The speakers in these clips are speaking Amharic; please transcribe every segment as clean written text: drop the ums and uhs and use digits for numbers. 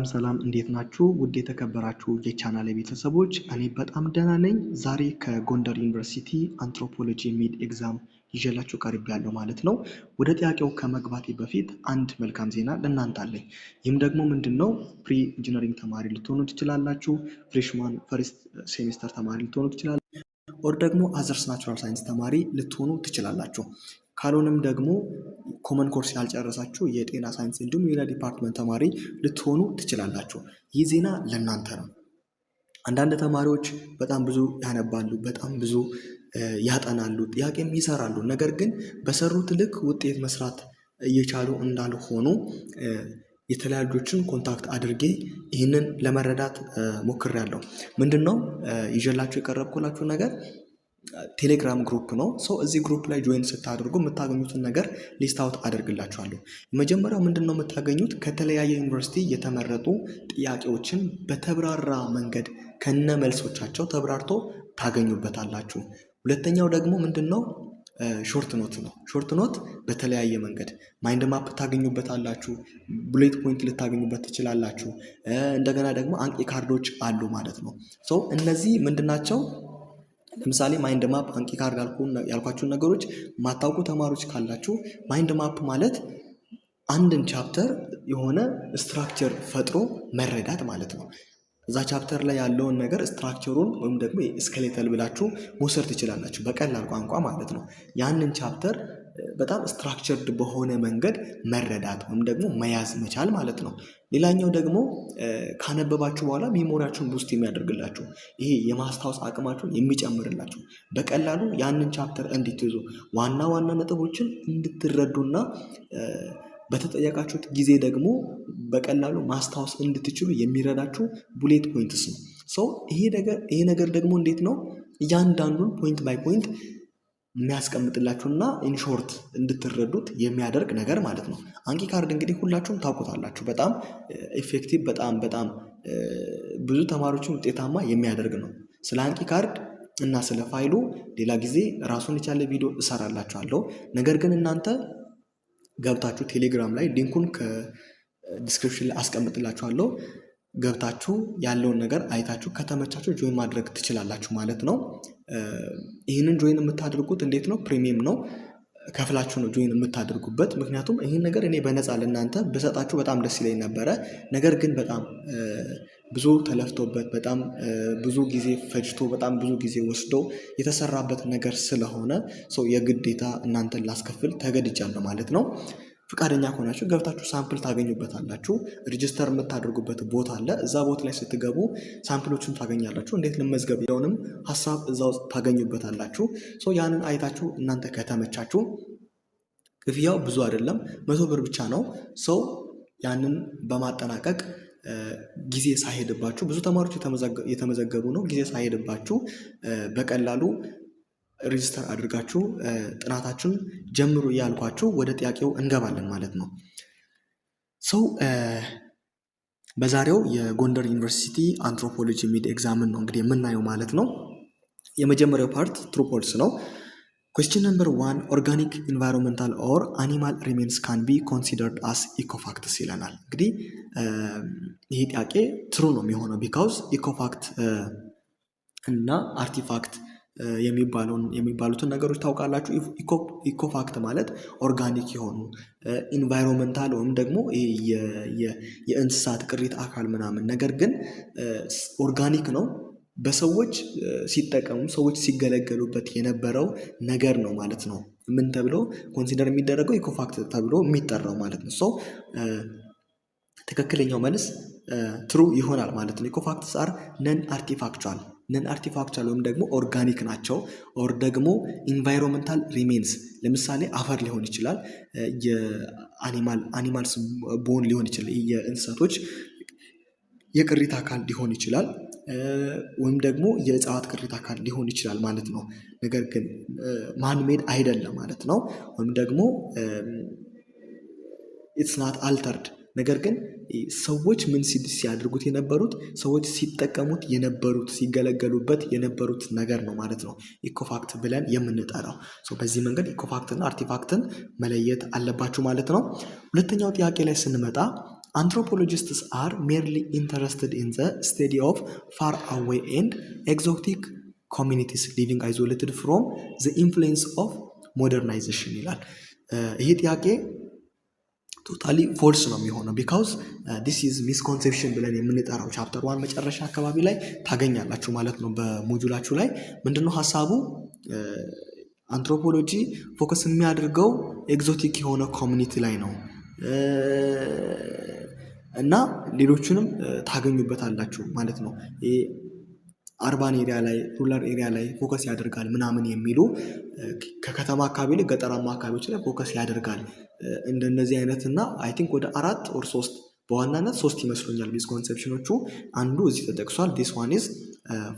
ሰላም እንዴት ናችሁ? ውድ የተከበራችሁ የቻናሌ ቤተሰቦች እኔ በጣም ደህና ነኝ። ዛሬ ከጎንደር ዩኒቨርሲቲ አንትሮፖሎጂ ሚድ ኤግዛም ይዤላችሁ ቀርቤያለሁ ማለት ነው። ወደ ጥያቄው ከመግባቴ በፊት አንድ መልካም ዜና ለእናንተ አለኝ። ይህም ደግሞ ምንድነው? ፕሪ ኢንጂነሪንግ ተማሪ ልትሆኑ ትችላላችሁ፣ ፍሬሽማን ፈርስት ሴሚስተር ተማሪ ልትሆኑ ትችላላችሁ፣ ኦር ደግሞ አዘርስ ናቹራል ሳይንስ ተማሪ ልትሆኑ ትችላላችሁ። ካልሆነም ደግሞ ኮመን ኮርስ ያልጨረሳችሁ የጤና ሳይንስ እንዲሁም የሌላ ዲፓርትመንት ተማሪ ልትሆኑ ትችላላችሁ። ይህ ዜና ለእናንተ ነው። አንዳንድ ተማሪዎች በጣም ብዙ ያነባሉ፣ በጣም ብዙ ያጠናሉ፣ ጥያቄም ይሰራሉ። ነገር ግን በሰሩት ልክ ውጤት መስራት እየቻሉ እንዳልሆኑ የተለያዩችን ኮንታክት አድርጌ ይህንን ለመረዳት ሞክሬያለሁ። ምንድነው ይዤላችሁ የቀረብኩላችሁ ነገር ቴሌግራም ግሩፕ ነው። እዚህ ግሩፕ ላይ ጆይን ስታደርጉ የምታገኙትን ነገር ሊስት አውት አደርግላችኋለሁ። የመጀመሪያው ምንድነው የምታገኙት ከተለያየ ዩኒቨርሲቲ የተመረጡ ጥያቄዎችን በተብራራ መንገድ ከነ መልሶቻቸው ተብራርቶ ታገኙበታላችሁ። ሁለተኛው ደግሞ ምንድነው ሾርት ኖት ነው። ሾርት ኖት በተለያየ መንገድ ማይንድ ማፕ ታገኙበታላችሁ፣ ቡሌት ፖይንት ልታገኙበት ትችላላችሁ። እንደገና ደግሞ አንቂ ካርዶች አሉ ማለት ነው። እነዚህ ምንድናቸው? ለምሳሌ ማይንድ ማፕ፣ አንቂ ካርድ ያልኳችሁን ነገሮች ማታውቁ ተማሪዎች ካላችሁ ማይንድ ማፕ ማለት አንድን ቻፕተር የሆነ ስትራክቸር ፈጥሮ መረዳት ማለት ነው። እዛ ቻፕተር ላይ ያለውን ነገር ስትራክቸሩን ወይም ደግሞ ስኬሌተል ብላችሁ መውሰድ ትችላላችሁ፣ በቀላል ቋንቋ ማለት ነው። ያንን ቻፕተር በጣም ስትራክቸርድ በሆነ መንገድ መረዳት ወይም ደግሞ መያዝ መቻል ማለት ነው። ሌላኛው ደግሞ ካነበባችሁ በኋላ ሜሞሪያችሁን ቡስት የሚያደርግላችሁ፣ ይሄ የማስታወስ አቅማችሁን የሚጨምርላችሁ፣ በቀላሉ ያንን ቻፕተር እንድትይዙ ዋና ዋና ነጥቦችን እንድትረዱና በተጠየቃችሁት ጊዜ ደግሞ በቀላሉ ማስታወስ እንድትችሉ የሚረዳችሁ ቡሌት ፖይንትስ ነው። ይሄ ነገር ደግሞ እንዴት ነው እያንዳንዱን ፖይንት ባይ ፖይንት የሚያስቀምጥላችሁና ኢንሾርት እንድትረዱት የሚያደርግ ነገር ማለት ነው። አንቂ ካርድ እንግዲህ ሁላችሁም ታውቁታላችሁ። በጣም ኢፌክቲቭ፣ በጣም ብዙ ተማሪዎችን ውጤታማ የሚያደርግ ነው። ስለ አንቂ ካርድ እና ስለ ፋይሉ ሌላ ጊዜ ራሱን የቻለ ቪዲዮ እሰራላችኋለሁ። ነገር ግን እናንተ ገብታችሁ ቴሌግራም ላይ ሊንኩን ከዲስክሪፕሽን ላይ አስቀምጥላችኋለሁ። ገብታችሁ ያለውን ነገር አይታችሁ ከተመቻችሁ ጆይን ማድረግ ትችላላችሁ ማለት ነው። ይህንን ጆይን የምታደርጉት እንዴት ነው? ፕሪሚየም ነው፣ ከፍላችሁ ነው ጆይን የምታደርጉበት። ምክንያቱም ይህን ነገር እኔ በነፃ ለእናንተ ብሰጣችሁ በጣም ደስ ይለኝ ነበረ። ነገር ግን በጣም ብዙ ተለፍቶበት በጣም ብዙ ጊዜ ፈጅቶ በጣም ብዙ ጊዜ ወስዶ የተሰራበት ነገር ስለሆነ የግዴታ እናንተን ላስከፍል ተገድጃለሁ ማለት ነው። ፍቃደኛ ከሆናችሁ ገብታችሁ ሳምፕል ታገኙበታላችሁ። ሬጅስተር የምታደርጉበት ቦታ አለ። እዛ ቦታ ላይ ስትገቡ ሳምፕሎቹን ታገኛላችሁ። እንዴት ልመዝገብ የሚለውንም ሀሳብ እዛ ውስጥ ታገኙበታላችሁ። ያንን አይታችሁ እናንተ ከተመቻችሁ ክፍያው ብዙ አይደለም፣ 100 ብር ብቻ ነው። ያንን በማጠናቀቅ ጊዜ ሳይሄድባችሁ፣ ብዙ ተማሪዎች የተመዘገቡ ነው፣ ጊዜ ሳይሄድባችሁ በቀላሉ ሬጅስተር አድርጋችሁ ጥናታችሁን ጀምሩ እያልኳችሁ ወደ ጥያቄው እንገባለን ማለት ነው። በዛሬው የጎንደር ዩኒቨርሲቲ አንትሮፖሎጂ ሚድ ኤግዛምን ነው እንግዲህ የምናየው ማለት ነው። የመጀመሪያው ፓርት ትሩ ፎልስ ነው። ኩዌስችን ነምበር 1 ኦርጋኒክ ኢንቫይሮንመንታል ኦር አኒማል ሪሜንስ ካን ቢ ኮንሲደርድ አስ ኢኮፋክትስ ይለናል። እንግዲህ ይህ ጥያቄ ትሩ ነው የሚሆነው ቢካውዝ ኢኮፋክት እና አርቲፋክት የሚባሉትን ነገሮች ታውቃላችሁ። ኢኮፋክት ማለት ኦርጋኒክ የሆኑ ኢንቫይሮንመንታል ወይም ደግሞ የእንስሳት ቅሪት አካል ምናምን፣ ነገር ግን ኦርጋኒክ ነው፣ በሰዎች ሲጠቀሙ ሰዎች ሲገለገሉበት የነበረው ነገር ነው ማለት ነው። ምን ተብሎ ኮንሲደር የሚደረገው? ኢኮፋክት ተብሎ የሚጠራው ማለት ነው። ትክክለኛው መልስ ትሩ ይሆናል ማለት ነው። ኢኮፋክትስ አር ነን አርቲፋክቹዋል ወይም ደግሞ ኦርጋኒክ ናቸው። ኦር ደግሞ ኢንቫይሮንመንታል ሪሜንስ፣ ለምሳሌ አፈር ሊሆን ይችላል፣ የአኒማልስ ቦን ሊሆን ይችላል፣ የእንስሳቶች የቅሪት አካል ሊሆን ይችላል፣ ወይም ደግሞ የእጽዋት ቅሪት አካል ሊሆን ይችላል ማለት ነው። ነገር ግን ማንሜድ አይደለም ማለት ነው። ወይም ደግሞ ኢትስ ናት አልተርድ፣ ነገር ግን ሰዎች ምን ሲያደርጉት የነበሩት ሰዎች ሲጠቀሙት የነበሩት ሲገለገሉበት የነበሩት ነገር ነው ማለት ነው ኢኮፋክት ብለን የምንጠራው። በዚህ መንገድ ኢኮፋክትና አርቲፋክትን መለየት አለባችሁ ማለት ነው። ሁለተኛው ጥያቄ ላይ ስንመጣ Anthropologists are merely interested in the study of far away and exotic communities living isolated from the influence of modernization ይላል። ይሄ ጥያቄ ቶታሊ ፎልስ ነው የሚሆነው ቢካውዝ ዲስ ኢዝ ሚስኮንሴፕሽን ብለን የምንጠራው ቻፕተር 1 መጨረሻ አካባቢ ላይ ታገኛላችሁ ማለት ነው። በሞጁላችሁ ላይ ምንድነው ሀሳቡ? አንትሮፖሎጂ ፎከስ የሚያደርገው ኤግዞቲክ የሆነ ኮሚኒቲ ላይ ነው እና ሌሎቹንም ታገኙበታላችሁ ማለት ነው። አርባን ኤሪያ ላይ ሩራል ኤሪያ ላይ ፎከስ ያደርጋል ምናምን የሚሉ ከከተማ አካባቢ ላይ ገጠራማ አካባቢዎች ላይ ፎከስ ያደርጋል እንደነዚህ አይነት እና አይ ቲንክ ወደ 4 ኦር 3 በዋናነት 3 ይመስሉኛል ሚስኮንሴፕሽኖቹ። አንዱ እዚህ ተጠቅሷል። ዲስ ዋን ኢዝ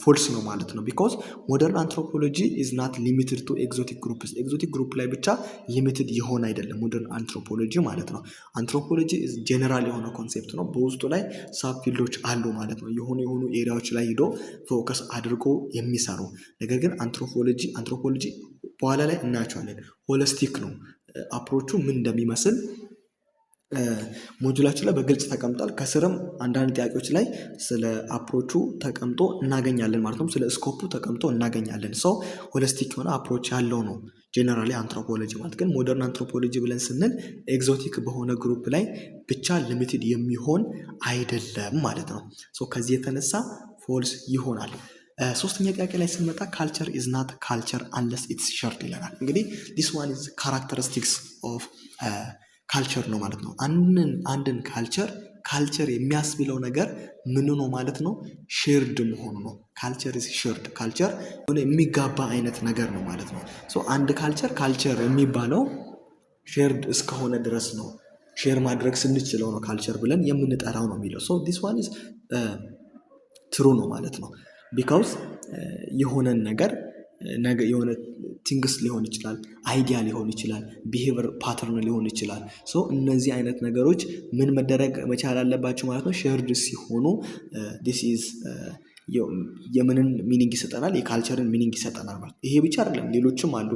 ፎልስ ነው ማለት ነው። ቢኮዝ ሞደርን አንትሮፖሎጂ ኢዝ ናት ሊሚትድ ቱ ኤግዞቲክ ግሩፕስ። ኤግዞቲክ ግሩፕ ላይ ብቻ ሊሚትድ የሆነ አይደለም ሞደርን አንትሮፖሎጂ ማለት ነው። አንትሮፖሎጂ ኢዝ ጄኔራል የሆነ ኮንሴፕት ነው። በውስጡ ላይ ሳብ ፊልዶች አሉ ማለት ነው። የሆኑ ኤሪያዎች ላይ ሂዶ ፎከስ አድርጎ የሚሰሩ ነገር ግን አንትሮፖሎጂ በኋላ ላይ እናያቸዋለን። ሆሊስቲክ ነው አፕሮቹ ምን እንደሚመስል ሞጁላችን ላይ በግልጽ ተቀምጧል። ከስርም አንዳንድ ጥያቄዎች ላይ ስለ አፕሮቹ ተቀምጦ እናገኛለን ማለት ነው። ስለ ስኮፑ ተቀምጦ እናገኛለን። ሰው ሆሊስቲክ የሆነ አፕሮች ያለው ነው ጄነራሊ አንትሮፖሎጂ ማለት። ግን ሞደርን አንትሮፖሎጂ ብለን ስንል ኤግዞቲክ በሆነ ግሩፕ ላይ ብቻ ሊሚትድ የሚሆን አይደለም ማለት ነው። ከዚህ የተነሳ ፎልስ ይሆናል። ሶስተኛ ጥያቄ ላይ ስንመጣ ካልቸር ኢዝ ናት ካልቸር አንለስ ኢትስ ሸርድ ይለናል። እንግዲህ ዲስ ዋን ኢዝ ካራክተሪስቲክስ ኦፍ ካልቸር ነው ማለት ነው። አንድን ካልቸር የሚያስብለው ነገር ምን ነው ማለት ነው? ሼርድ መሆኑ ነው። ካልቸር ኢዝ ሼርድ። ካልቸር የሚጋባ አይነት ነገር ነው ማለት ነው። አንድ ካልቸር የሚባለው ሼርድ እስከሆነ ድረስ ነው። ሼር ማድረግ ስንችለው ነው ካልቸር ብለን የምንጠራው ነው የሚለው። ዲስ ዋን ኢዝ ትሩ ነው ማለት ነው። ቢካውዝ የሆነን ነገር የሆነ ቲንግስ ሊሆን ይችላል፣ አይዲያ ሊሆን ይችላል፣ ቢሄቨር ፓተርን ሊሆን ይችላል። እነዚህ አይነት ነገሮች ምን መደረግ መቻል አለባቸው ማለት ነው? ሼርድ ሲሆኑ ዲስ ኢዝ የምንን ሚኒንግ ይሰጠናል? የካልቸርን ሚኒንግ ይሰጠናል ማለት። ይሄ ብቻ አይደለም፣ ሌሎችም አሉ።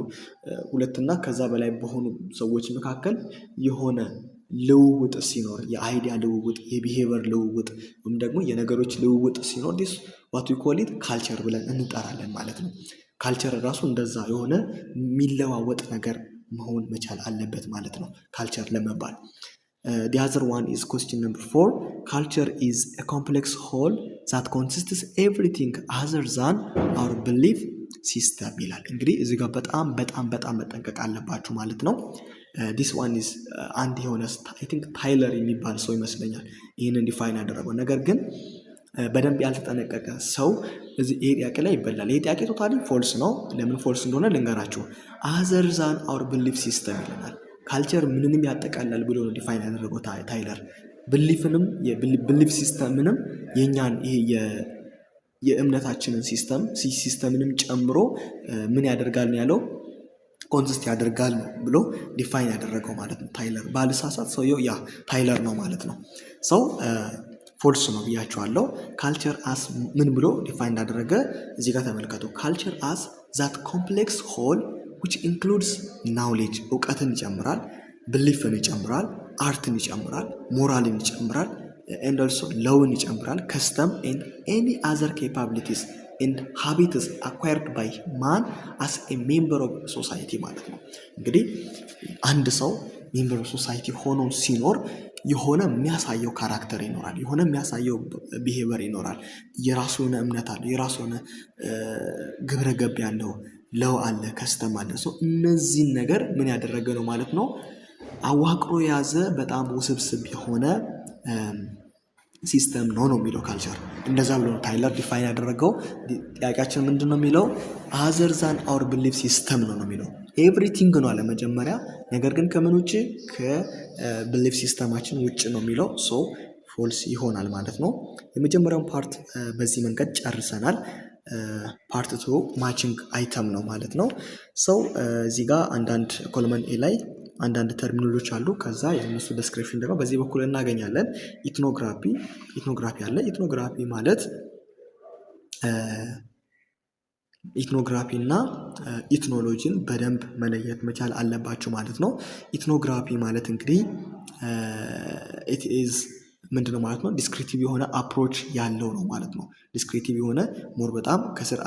ሁለትና ከዛ በላይ በሆኑ ሰዎች መካከል የሆነ ልውውጥ ሲኖር፣ የአይዲያ ልውውጥ፣ የቢሄቨር ልውውጥ ወይም ደግሞ የነገሮች ልውውጥ ሲኖር ዲስ ዋት ዊ ኮል ኢት ካልቸር ብለን እንጠራለን ማለት ነው። ካልቸር ራሱ እንደዛ የሆነ የሚለዋወጥ ነገር መሆን መቻል አለበት ማለት ነው ካልቸር ለመባል። the other one is question number 4. culture is a complex whole that consists everything other than our belief system ይላል። እንግዲህ እዚህ ጋር በጣም መጠንቀቅ አለባችሁ ማለት ነው። this one is አንድ የሆነ I think ታይለር የሚባል ሰው ይመስለኛል ይህንን ዲፋይን ያደረገው። ነገር ግን በደንብ ያልተጠነቀቀ ሰው እዚህ ይሄ ጥያቄ ላይ ይበላል። ይሄ ጥያቄ ቶታሊ ፎልስ ነው። ለምን ፎልስ እንደሆነ ልንገራችሁ። አዘር ዛን አወር ብሊፍ ሲስተም ይለናል። ካልቸር ምንንም ያጠቃላል ብሎ ነው ዲፋይን ያደረገው ታይለር። ብሊፍ ሲስተምንም የኛን ይሄ የእምነታችንን ሲስተምንም ጨምሮ ምን ያደርጋል ነው ያለው? ኮንሲስት ያደርጋል ነው ብሎ ዲፋይን ያደረገው ማለት ነው ታይለር። ባልሳሳት ሰውየው ያ ታይለር ነው ማለት ነው። ፎልስ ነው ብያቸዋለሁ። ካልቸር አስ ምን ብሎ ዲፋይን እንዳደረገ እዚህ ጋር ተመልከቱ። ካልቸር አስ ዛት ኮምፕሌክስ ሆል which includes knowledge እውቀትን ይጨምራል፣ ብሊፍን ይጨምራል፣ አርትን ይጨምራል፣ ሞራልን ይጨምራል and also lawን ይጨምራል፣ custom and any other capabilities and habits acquired by man as a member of society ማለት ነው። እንግዲህ አንድ ሰው ሜምበር ኦፍ ሶሳይቲ ሆኖ ሲኖር የሆነ የሚያሳየው ካራክተር ይኖራል፣ የሆነ የሚያሳየው ቢሄቨር ይኖራል። የራሱ የሆነ እምነት አለ፣ የራሱ የሆነ ግብረ ገብ ያለው ለው አለ፣ ከስተም አለ። እነዚህን ነገር ምን ያደረገ ነው ማለት ነው? አዋቅሮ የያዘ በጣም ውስብስብ የሆነ ሲስተም ነው የሚለው ካልቸር። እንደዛ ብሎ ታይለር ዲፋይን ያደረገው። ጥያቄያችን ምንድን ነው የሚለው? አዘር ዛን አወር ብሊፍ ሲስተም ነው የሚለው። ኤቭሪቲንግ ነው አለ መጀመሪያ። ነገር ግን ከምን ውጭ? ከብሊፍ ሲስተማችን ውጭ ነው የሚለው። ፎልስ ይሆናል ማለት ነው። የመጀመሪያውን ፓርት በዚህ መንገድ ጨርሰናል። ፓርት 2 ማቺንግ አይተም ነው ማለት ነው። እዚህ ጋር አንዳንድ ኮለመን ኤ ላይ አንዳንድ ተርሚኖሎች አሉ። ከዛ የእነሱ ዲስክሪፕሽን ደግሞ በዚህ በኩል እናገኛለን። ኢትኖግራፊ አለ። ኢትኖግራፊ ማለት ኢትኖግራፊ እና ኢትኖሎጂን በደንብ መለየት መቻል አለባችሁ ማለት ነው። ኢትኖግራፊ ማለት እንግዲህ it is ምንድነው ማለት ነው? ዲስክሪቲቭ የሆነ አፕሮች ያለው ነው ማለት ነው። ዲስክሪቲቭ የሆነ ሞር በጣም ከስር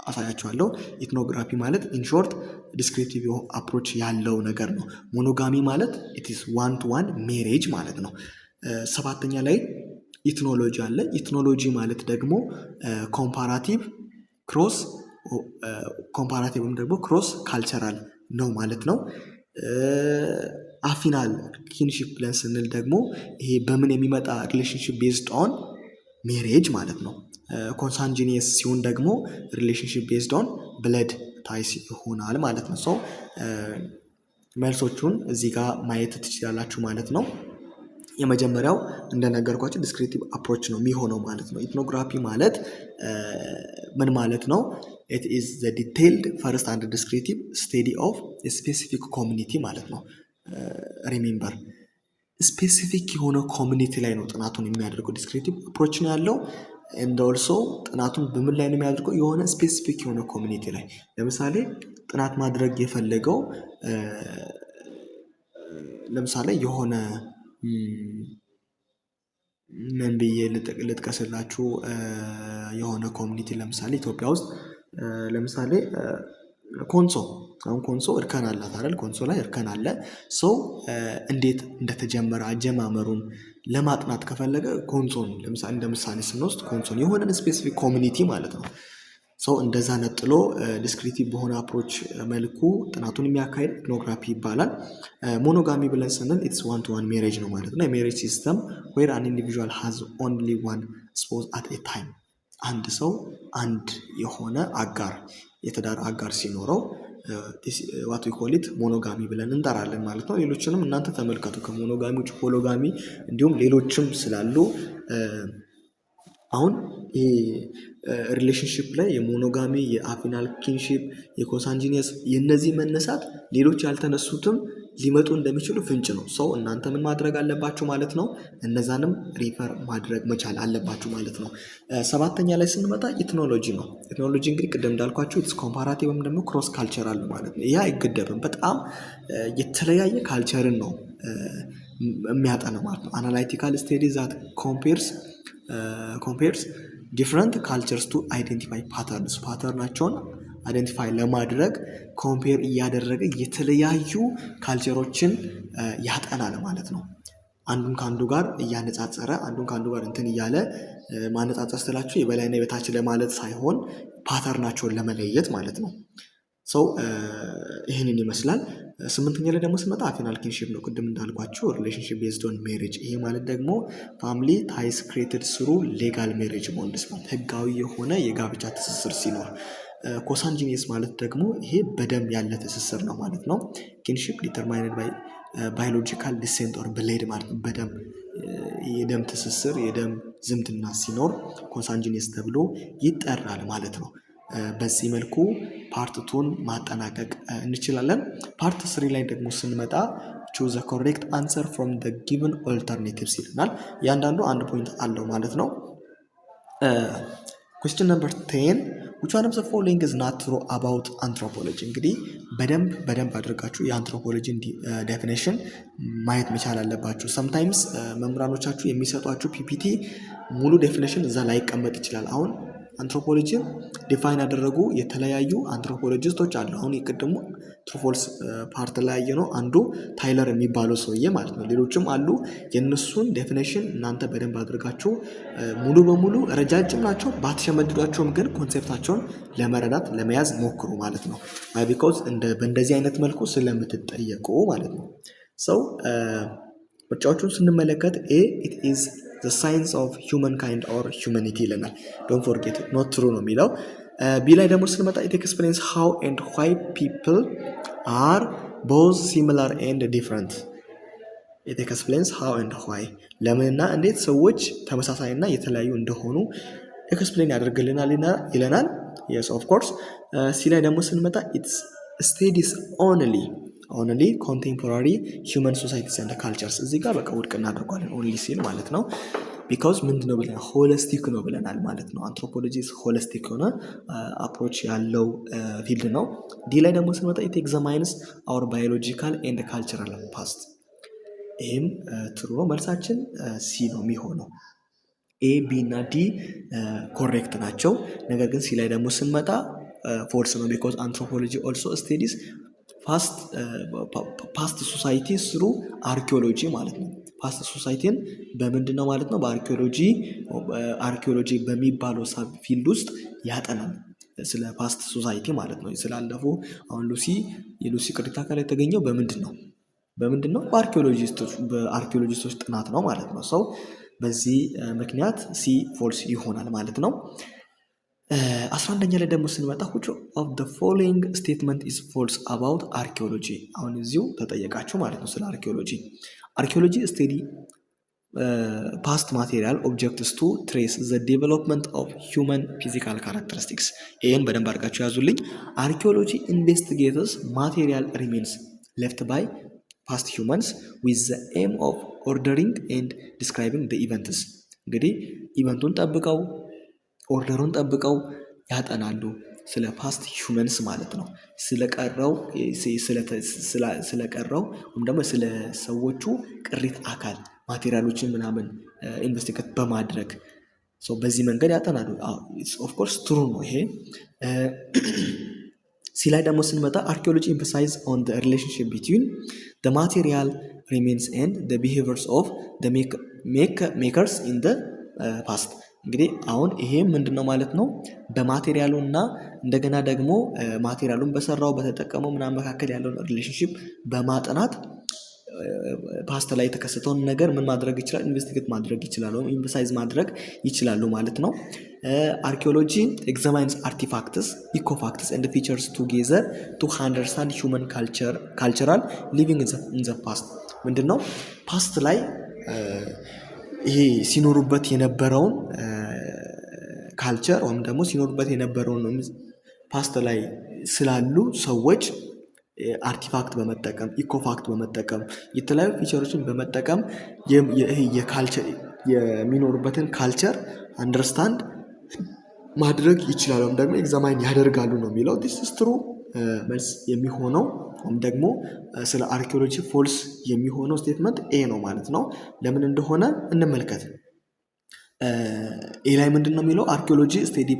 አሳያችኋለሁ። ኢትኖግራፊ ማለት ኢንሾርት ዲስክሪቲቭ አፕሮች ያለው ነገር ነው። ሞኖጋሚ ማለት ኢትስ ዋን ቱ ዋን ሜሬጅ ማለት ነው። ሰባተኛ ላይ ኢትኖሎጂ አለ። ኢትኖሎጂ ማለት ደግሞ ኮምፓራቲቭ ወይም ደግሞ ክሮስ ካልቸራል ነው ማለት ነው። አፊናል ኪንሺፕ ብለን ስንል ደግሞ ይሄ በምን የሚመጣ ሪሌሽንሽፕ ቤዝድ ኦን ሜሬጅ ማለት ነው። ኮንሳንጂኒየስ ሲሆን ደግሞ ሪሌሽንሽፕ ቤዝድ ኦን ብለድ ታይስ ይሆናል ማለት ነው። ሶ መልሶቹን እዚህ ጋር ማየት ትችላላችሁ ማለት ነው። የመጀመሪያው እንደነገርኳችሁ ዲስክሪቲቭ አፕሮች ነው የሚሆነው ማለት ነው። ኢትኖግራፊ ማለት ምን ማለት ነው? ኢት ኢዝ ዘ ዲቴይልድ ፈርስት አንድ ዲስክሪቲቭ ስቴዲ ኦፍ ስፔሲፊክ ኮሚኒቲ ማለት ነው። ሪሜምበር ስፔሲፊክ የሆነ ኮሚኒቲ ላይ ነው ጥናቱን የሚያደርገው። ዲስክሪቲቭ አፕሮች ነው ያለው እንደ ኦልሶ ጥናቱን በምን ላይ ነው የሚያደርገው? የሆነ ስፔሲፊክ የሆነ ኮሚኒቲ ላይ። ለምሳሌ ጥናት ማድረግ የፈለገው ለምሳሌ የሆነ ምን ብዬ ልጥቀስላችሁ? የሆነ ኮሚኒቲ ለምሳሌ ኢትዮጵያ ውስጥ ለምሳሌ ኮንሶ፣ አሁን ኮንሶ እርከን አላት አይደል? ኮንሶ ላይ እርከን አለ። ሰው እንዴት እንደተጀመረ አጀማመሩን ለማጥናት ከፈለገ ኮንሶን ለምሳሌ እንደ ምሳሌ ስንወስድ ኮንሶን የሆነን ስፔሲፊክ ኮሚኒቲ ማለት ነው። ሰው እንደዛ ነጥሎ ዲስክሪቲቭ በሆነ አፕሮች መልኩ ጥናቱን የሚያካሄድ ኢትኖግራፊ ይባላል። ሞኖጋሚ ብለን ስንል ኢትስ ዋን ቱ ዋን ሜሬጅ ነው ማለት ነው። የሜሬጅ ሲስተም ዌር አን ኢንዲቪዥዋል ሃዝ ኦንሊ ዋን ስፖዝ አት ኤ ታይም። አንድ ሰው አንድ የሆነ አጋር የትዳር አጋር ሲኖረው ዋት ዊ ኮል ኢት ሞኖጋሚ ብለን እንጠራለን ማለት ነው። ሌሎችንም እናንተ ተመልከቱ። ከሞኖጋሚ ውጭ ፖሎጋሚ እንዲሁም ሌሎችም ስላሉ አሁን ይሄ ሪሌሽንሽፕ ላይ የሞኖጋሚ፣ የአፊናል ኪንሺፕ፣ የኮንሳንጂኒየስ የነዚህ መነሳት ሌሎች ያልተነሱትም ሊመጡ እንደሚችሉ ፍንጭ ነው። ሰው እናንተ ምን ማድረግ አለባችሁ ማለት ነው? እነዛንም ሪፈር ማድረግ መቻል አለባችሁ ማለት ነው። ሰባተኛ ላይ ስንመጣ ኢትኖሎጂ ነው። ኢትኖሎጂ እንግዲህ ቅድም እንዳልኳችሁ ኢትስ ኮምፓራቲቭ ወይም ደግሞ ክሮስ ካልቸራል ማለት ነው። ይህ አይገደብም። በጣም የተለያየ ካልቸርን ነው የሚያጠና ማለት ነው። አናላይቲካል ስቴዲ ዛት ኮምፔርስ ዲፍረንት ካልቸርስ ቱ አይደንቲፋይ ፓተርናቸውን አይደንቲፋይ ለማድረግ ኮምፔር እያደረገ የተለያዩ ካልቸሮችን ያጠናል ማለት ነው። አንዱን ከአንዱ ጋር እያነጻጸረ አንዱን ከአንዱ ጋር እንትን እያለ ማነጻጸር ስላችሁ የበላይና የበታች ለማለት ሳይሆን ፓተርናቸውን ለመለየት ማለት ነው። ሰው ይህንን ይመስላል። ስምንተኛ ላይ ደግሞ ስንመጣ አፊናል ኪንሺፕ ነው። ቅድም እንዳልኳችሁ ሪሌሽንሺፕ ቤዝድ ኦን ሜሬጅ። ይሄ ማለት ደግሞ ፋሚሊ ታይስ ክሬትድ ስሩ ሌጋል ሜሬጅ ቦንድስ ማለት ህጋዊ የሆነ የጋብቻ ትስስር ሲኖር። ኮንሳንጂኒየስ ማለት ደግሞ ይሄ በደም ያለ ትስስር ነው ማለት ነው። ኪንሺፕ ዲተርማይንድ ባይ ባዮሎጂካል ዲሴንት ኦር ብሌድ ማለት በደም የደም ትስስር የደም ዝምድና ሲኖር ኮንሳንጂኒየስ ተብሎ ይጠራል ማለት ነው። በዚህ መልኩ ፓርት ቱን ማጠናቀቅ እንችላለን። ፓርት ስሪ ላይ ደግሞ ስንመጣ choose the correct answer from the given alternatives ይልናል። እያንዳንዱ አንድ ፖይንት አለው ማለት ነው። question number 10 which one of the following is not true about anthropology? እንግዲህ በደንብ አድርጋችሁ የአንትሮፖሎጂን ዴፊኒሽን ማየት መቻል አለባችሁ። sometimes መምህራኖቻችሁ የሚሰጧችሁ ፒፒቲ ሙሉ ዴፊኒሽን እዛ ላይ ይቀመጥ ይችላል። አሁን አንትሮፖሎጂን ዲፋይን ያደረጉ የተለያዩ አንትሮፖሎጂስቶች አሉ። አሁን የቅድሙ ትሩ ፎልስ ፓርት ላይ ያየነው አንዱ ታይለር የሚባለው ሰውዬ ማለት ነው። ሌሎችም አሉ። የእነሱን ዴፊኔሽን እናንተ በደንብ አድርጋችሁ ሙሉ በሙሉ ረጃጅም ናቸው ባትሸመድዷቸውም ግን ኮንሴፕታቸውን ለመረዳት ለመያዝ ሞክሩ ማለት ነው። ቢኮዝ በእንደዚህ አይነት መልኩ ስለምትጠየቁ ማለት ነው። ሰው ምርጫዎቹን ስንመለከት ኤ ኢት ኢዝ the science of humankind or humanity ይለናል። don't forget it, not true ነው የሚለው። ቢ ላይ ደግሞ ስንመጣ it explains how and why people are both similar and different. it explains how and why ለምንና እንዴት ሰዎች ተመሳሳይና የተለያዩ እንደሆኑ ኤክስፕሌን ያደርግልናል ይለናል። yes of course። ሲ ላይ ደግሞ ስንመጣ it studies only ኮንቴምፖራሪ ሂውመን ሶሳይቲስ ኤንድ ካልቸርስ። እዚህ ጋር በቃ ውድቅ እናደርጓለን ኦንሊ ሲል ማለት ነው። ቢካውዝ ምንድን ነው ብለናል? ሆሊስቲክ ነው ብለናል ማለት ነው። አንትሮፖሎጂ ሆሊስቲክ የሆነ አፕሮች ያለው ፊልድ ነው። ዲ ላይ ደግሞ ስንመጣ ኢት ኤግዛማይንስ አወር ባዮሎጂካል ኤንድ ካልቸራል ፓስት። ይህም ትሩ ነው። መልሳችን ሲ ነው የሚሆነው። ኤ ቢ እና ዲ ኮሬክት ናቸው። ነገር ግን ሲ ላይ ደግሞ ስንመጣ ፎልስ ነው። ቢኮዝ አንትሮፖሎጂ ኦልሶ ስቴዲስ ፓስት ሶሳይቲ ስሩ አርኪኦሎጂ ማለት ነው። ፓስት ሶሳይቲን በምንድን ነው ማለት ነው? አርኪኦሎጂ በሚባለው ሰብ ፊልድ ውስጥ ያጠናል። ስለ ፓስት ሶሳይቲ ማለት ነው። ስላለፉ አሁን የሉሲ ቅሪተ አካል የተገኘው በምንድን ነው? በአርኪኦሎጂስቶች ጥናት ነው ማለት ነው። ሰው በዚህ ምክንያት ሲ ፎልስ ይሆናል ማለት ነው። 11ኛ ላይ ደግሞ ስንመጣ which of the following statement is false about archaeology? አሁን እዚሁ ተጠየቃችሁ ማለት ነው ስለ አርኪኦሎጂ ስቴዲ past material objects to trace the development of human physical characteristics. ይህን በደንብ አድርጋችሁ ያዙልኝ። archaeology investigates material remains left by past humans with the aim of ordering and describing the events. እንግዲህ ኢቨንቱን ጠብቀው ኦርደሩን ጠብቀው ያጠናሉ ስለ ፓስት ሂውመንስ ማለት ነው። ስለቀረው ወይም ደግሞ ስለ ሰዎቹ ቅሪት አካል ማቴሪያሎችን ምናምን ኢንቨስቲጌት በማድረግ በዚህ መንገድ ያጠናሉ። ኦፍኮርስ ትሩ ነው ይሄ። ሲ ላይ ደግሞ ስንመጣ አርኪኦሎጂ ኤምፋሳይዝ ኦን ዘ ሪሌሽንሺፕ ቢትዊን ዘ ማቴሪያል ሪሜንስ ኤንድ ዘ ቢሄቪየርስ ኦፍ ዘ ሜከርስ ኢን ዘ ፓስት። እንግዲህ አሁን ይሄ ምንድነው ማለት ነው? በማቴሪያሉ እና እንደገና ደግሞ ማቴሪያሉን በሰራው በተጠቀመው ምናምን መካከል ያለውን ሪሌሽንሺፕ በማጥናት ፓስት ላይ የተከሰተውን ነገር ምን ማድረግ ይችላል? ኢንቨስቲጌት ማድረግ ይችላሉ፣ ኢምፋሳይዝ ማድረግ ይችላሉ ማለት ነው። አርኪኦሎጂ ኤግዛማይንስ አርቲፋክትስ ኢኮፋክትስ ኤንድ ፊቸርስ ቱጌዘር ቱ አንደርስታንድ ሂውመን ካልቸራል ሊቪንግ ኢን ዘ ፓስት። ምንድነው ፓስት ላይ ይሄ ሲኖሩበት የነበረውን ካልቸር ወይም ደግሞ ሲኖሩበት የነበረውን ፓስት ላይ ስላሉ ሰዎች አርቲፋክት በመጠቀም ኢኮፋክት በመጠቀም የተለያዩ ፊቸሮችን በመጠቀም የሚኖሩበትን ካልቸር አንደርስታንድ ማድረግ ይችላሉ ወይም ደግሞ ኤግዛማይን ያደርጋሉ ነው የሚለው። ዲስ ኢዝ ትሩ መልስ የሚሆነው ወይም ደግሞ ስለ አርኪኦሎጂ ፎልስ የሚሆነው ስቴትመንት ኤ ነው ማለት ነው። ለምን እንደሆነ እንመልከት። ኤ ላይ ምንድን ነው የሚለው? አርኪኦሎጂ ስቴዲ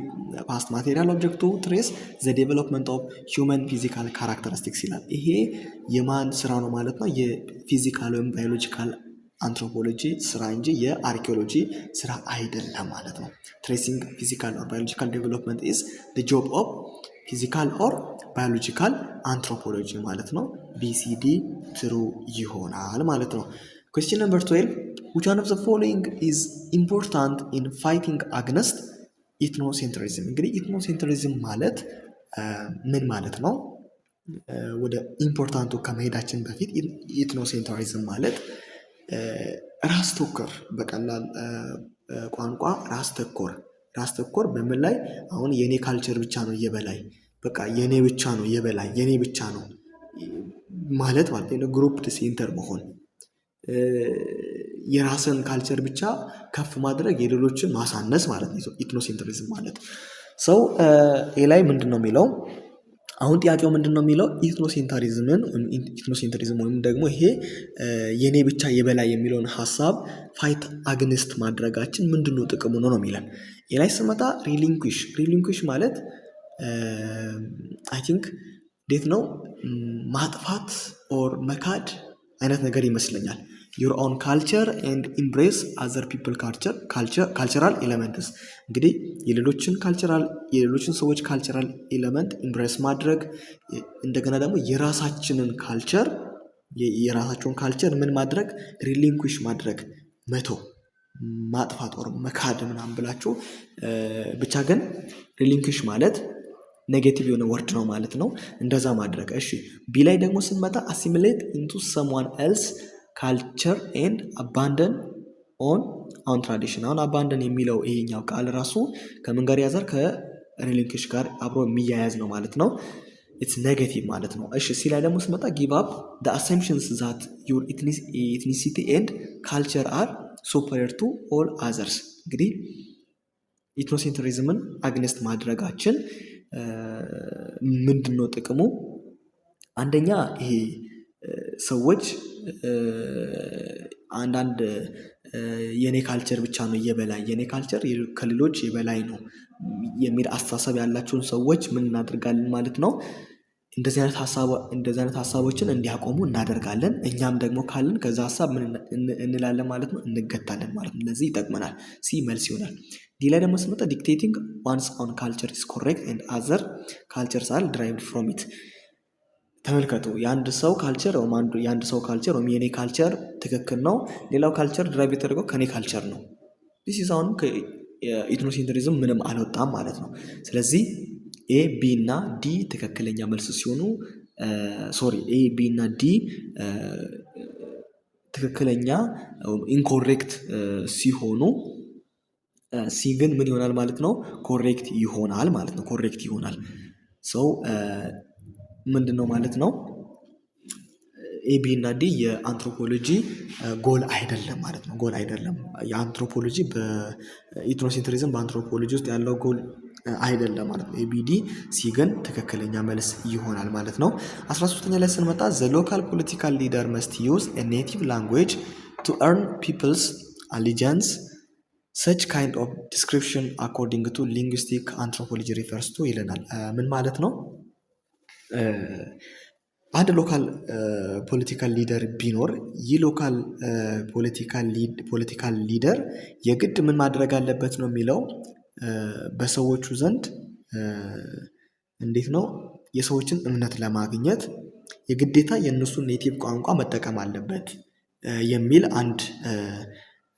ፓስት ማቴሪያል ኦብጀክት ቱ ትሬስ ዘ ዴቨሎፕመንት ኦፍ ሂውመን ፊዚካል ካራክተሪስቲክስ ይላል። ይሄ የማን ስራ ነው ማለት ነው? የፊዚካል ወይም ባዮሎጂካል አንትሮፖሎጂ ስራ እንጂ የአርኪኦሎጂ ስራ አይደለም ማለት ነው። ትሬሲንግ ፊዚካል ኦር ባዮሎጂካል ዴቨሎፕመንት ኢዝ ዘ ጆብ ኦፍ ፊዚካል ኦር ባዮሎጂካል አንትሮፖሎጂ ማለት ነው። ቢሲዲ ትሩ ይሆናል ማለት ነው። Question number 12. Which one of the following is important in fighting against ethnocentrism? እንግዲህ ኢትኖሴንትሪዝም ማለት ምን ማለት ነው? ወደ ኢምፖርታንቱ ከመሄዳችን በፊት ኢትኖሴንትሪዝም ማለት ራስ ተኮር፣ በቀላል ቋንቋ ራስ ተኮር በምን ላይ? አሁን የኔ ካልቸር ብቻ ነው የበላይ፣ በቃ የኔ ብቻ ነው የበላይ፣ የኔ ብቻ ነው ማለት ነው። ግሩፕ ሴንተር መሆን፣ የራስን ካልቸር ብቻ ከፍ ማድረግ፣ የሌሎችን ማሳነስ ማለት ነው ኢትኖሴንትሪዝም ማለት። ሰው ኤ ላይ ምንድን ነው የሚለው? አሁን ጥያቄው ምንድን ነው የሚለው? ኢትኖሴንትሪዝም ወይም ደግሞ ይሄ የኔ ብቻ የበላይ የሚለውን ሀሳብ ፋይት አግኒስት ማድረጋችን ምንድን ነው ጥቅሙ ነው የሚለን። ኤ ላይ ስመጣ ሪሊንኩሽ ማለት አይ ቲንክ እንዴት ነው ማጥፋት ኦር መካድ አይነት ነገር ይመስለኛል። your own culture and embrace other people cultural elements። እንግዲህ የሌሎችን ሰዎች ካልቸራል ኤሌመንት ኢምብሬስ ማድረግ፣ እንደገና ደግሞ የራሳቸውን ካልቸር ምን ማድረግ? ሪሊንኩሽ ማድረግ፣ ማጥፋት ኦር መካድ ምናምን ብላችሁ ብቻ ግን ሪሊንኩሽ ማለት ኔጌቲቭ የሆነ ወርድ ነው ማለት ነው። እንደዛ ማድረግ። እሺ ቢ ላይ ደግሞ ስንመጣ አሲሚሌት ኢንቱ ሰምዋን ኤልስ ካልቸር ኤንድ አባንደን ኦን ትራዲሽን። አሁን አባንደን የሚለው ይሄኛው ቃል ራሱ ከምን ጋር ያዛር? ከሪሊንኩሽ ጋር አብሮ የሚያያዝ ነው ማለት ነው። ኢትስ ኔጌቲቭ ማለት ነው። እሺ ሲ ላይ ደግሞ ስመጣ ጊቭ አፕ ዘ አሰምፕሽንስ ዛት ዩር ኢትኒሲቲ ኤንድ ካልቸር አር ሱፐሪየር ቱ ኦል አዘርስ። እንግዲህ ኢትኖሴንትሪዝምን አግነስት ማድረጋችን ምንድን ነው ጥቅሙ? አንደኛ ይሄ ሰዎች አንዳንድ የኔ ካልቸር ብቻ ነው የበላይ፣ የኔ ካልቸር ከሌሎች የበላይ ነው የሚል አስተሳሰብ ያላቸውን ሰዎች ምን እናደርጋለን ማለት ነው? እንደዚህ አይነት ሀሳቦችን እንዲያቆሙ እናደርጋለን። እኛም ደግሞ ካለን ከዛ ሀሳብ ምን እንላለን ማለት ነው? እንገታለን ማለት ነው። ለዚህ ይጠቅመናል። ሲ መልስ ይሆናል። ዲ ላይ ደግሞ ስመጣ ዲክቴቲንግ ዋንስ ኦን ካልቸር ኢዝ ኮሬክት ኤንድ አዘር ካልቸርስ አር ድራይቭድ ፍሮም ኢት። ተመልከቱ፣ የአንድ ሰው ካልቸር ወይም የኔ ካልቸር ትክክል ነው፣ ሌላው ካልቸር ድራይቭ የተደረገው ከኔ ካልቸር ነው። ዲስ አሁን ከኢትኖሴንትሪዝም ምንም አልወጣም ማለት ነው። ስለዚህ ኤ ቢ እና ዲ ትክክለኛ መልስ ሲሆኑ ኤ ቢ እና ዲ ትክክለኛ ኢንኮሬክት ሲሆኑ ሲ ግን ምን ይሆናል ማለት ነው? ኮሬክት ይሆናል ማለት ነው። ኮሬክት ይሆናል። ሰው ምንድን ነው ማለት ነው? ኤ ቢ እና ዲ የአንትሮፖሎጂ ጎል አይደለም ማለት ነው። ጎል አይደለም። የአንትሮፖሎጂ በኢትኖሴንትሪዝም በአንትሮፖሎጂ ውስጥ ያለው ጎል አይደለም ማለት ነው። ኤቢዲ ሲ ግን ትክክለኛ መልስ ይሆናል ማለት ነው። 13ኛ ላይ ስንመጣ ዘ ሎካል ፖለቲካል ሊደር መስት ዩዝ ኤ ኔቲቭ ላንጉዌጅ ቱ ኤርን ፒፕልስ አሊጃንስ ሰች ካይንድ ኦፍ ዲስክሪፕሽን አኮርዲንግ ቱ ሊንግዊስቲክ አንትሮፖሎጂ ሪፈርስ ቱ ይለናል። ምን ማለት ነው? አንድ ሎካል ፖለቲካል ሊደር ቢኖር ይህ ሎካል ፖለቲካል ሊደር የግድ ምን ማድረግ አለበት ነው የሚለው በሰዎቹ ዘንድ እንዴት ነው የሰዎችን እምነት ለማግኘት የግዴታ የእነሱን ኔቲቭ ቋንቋ መጠቀም አለበት የሚል አንድ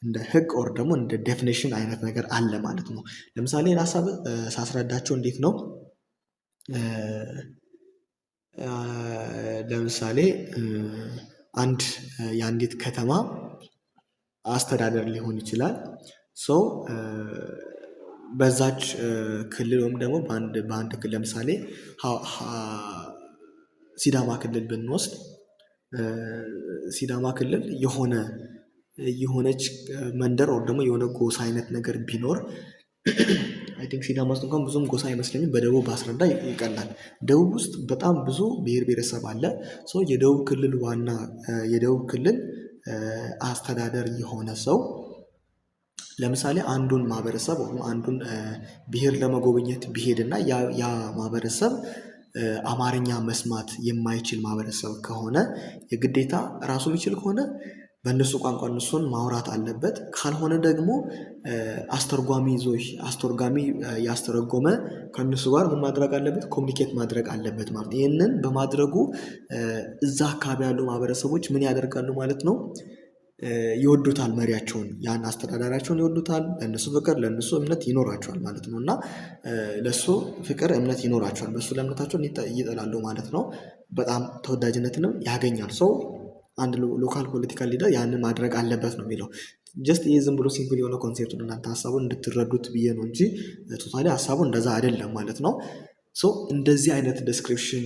እንደ ህግ ኦር ደግሞ እንደ ዴፊኒሽን አይነት ነገር አለ ማለት ነው። ለምሳሌ ሀሳብ ሳስረዳቸው እንዴት ነው? ለምሳሌ አንድ የአንዲት ከተማ አስተዳደር ሊሆን ይችላል። ሰው በዛች ክልል ወይም ደግሞ በአንድ ክልል ለምሳሌ ሲዳማ ክልል ብንወስድ ሲዳማ ክልል የሆነች መንደር ወይም ደግሞ የሆነ ጎሳ አይነት ነገር ቢኖር አይ ቲንክ ሲዳማ ውስጥ እንኳን ብዙም ጎሳ አይመስለኝም። በደቡብ ባስረዳ ይቀላል። ደቡብ ውስጥ በጣም ብዙ ብሔር ብሔረሰብ አለ። ሰው የደቡብ ክልል አስተዳደር የሆነ ሰው ለምሳሌ አንዱን ማህበረሰብ ወይም አንዱን ብሔር ለመጎብኘት ቢሄድና ያ ማህበረሰብ አማርኛ መስማት የማይችል ማህበረሰብ ከሆነ የግዴታ ራሱ የሚችል ከሆነ በእነሱ ቋንቋ እነሱን ማውራት አለበት። ካልሆነ ደግሞ አስተርጓሚ ያስተረጎመ ከእነሱ ጋር ምን ማድረግ አለበት? ኮሚኒኬት ማድረግ አለበት ማለት ነው። ይህንን በማድረጉ እዛ አካባቢ ያሉ ማህበረሰቦች ምን ያደርጋሉ ማለት ነው? ይወዱታል፣ መሪያቸውን ያን አስተዳዳሪያቸውን ይወዱታል። ለእነሱ ፍቅር ለእነሱ እምነት ይኖራቸዋል ማለት ነው። እና ለእሱ ፍቅር እምነት ይኖራቸዋል፣ በእሱ ለእምነታቸውን ይጠላሉ ማለት ነው። በጣም ተወዳጅነትንም ያገኛል። ሰው አንድ ሎካል ፖለቲካል ሊደር ያንን ማድረግ አለበት ነው የሚለው። ጀስት ይህ ዝም ብሎ ሲምፕል የሆነ ኮንሴፕት ነው፣ እናንተ ሀሳቡን እንድትረዱት ብዬ ነው እንጂ ቶታሊ ሀሳቡ እንደዛ አይደለም ማለት ነው። ሶ እንደዚህ አይነት ዲስክሪፕሽን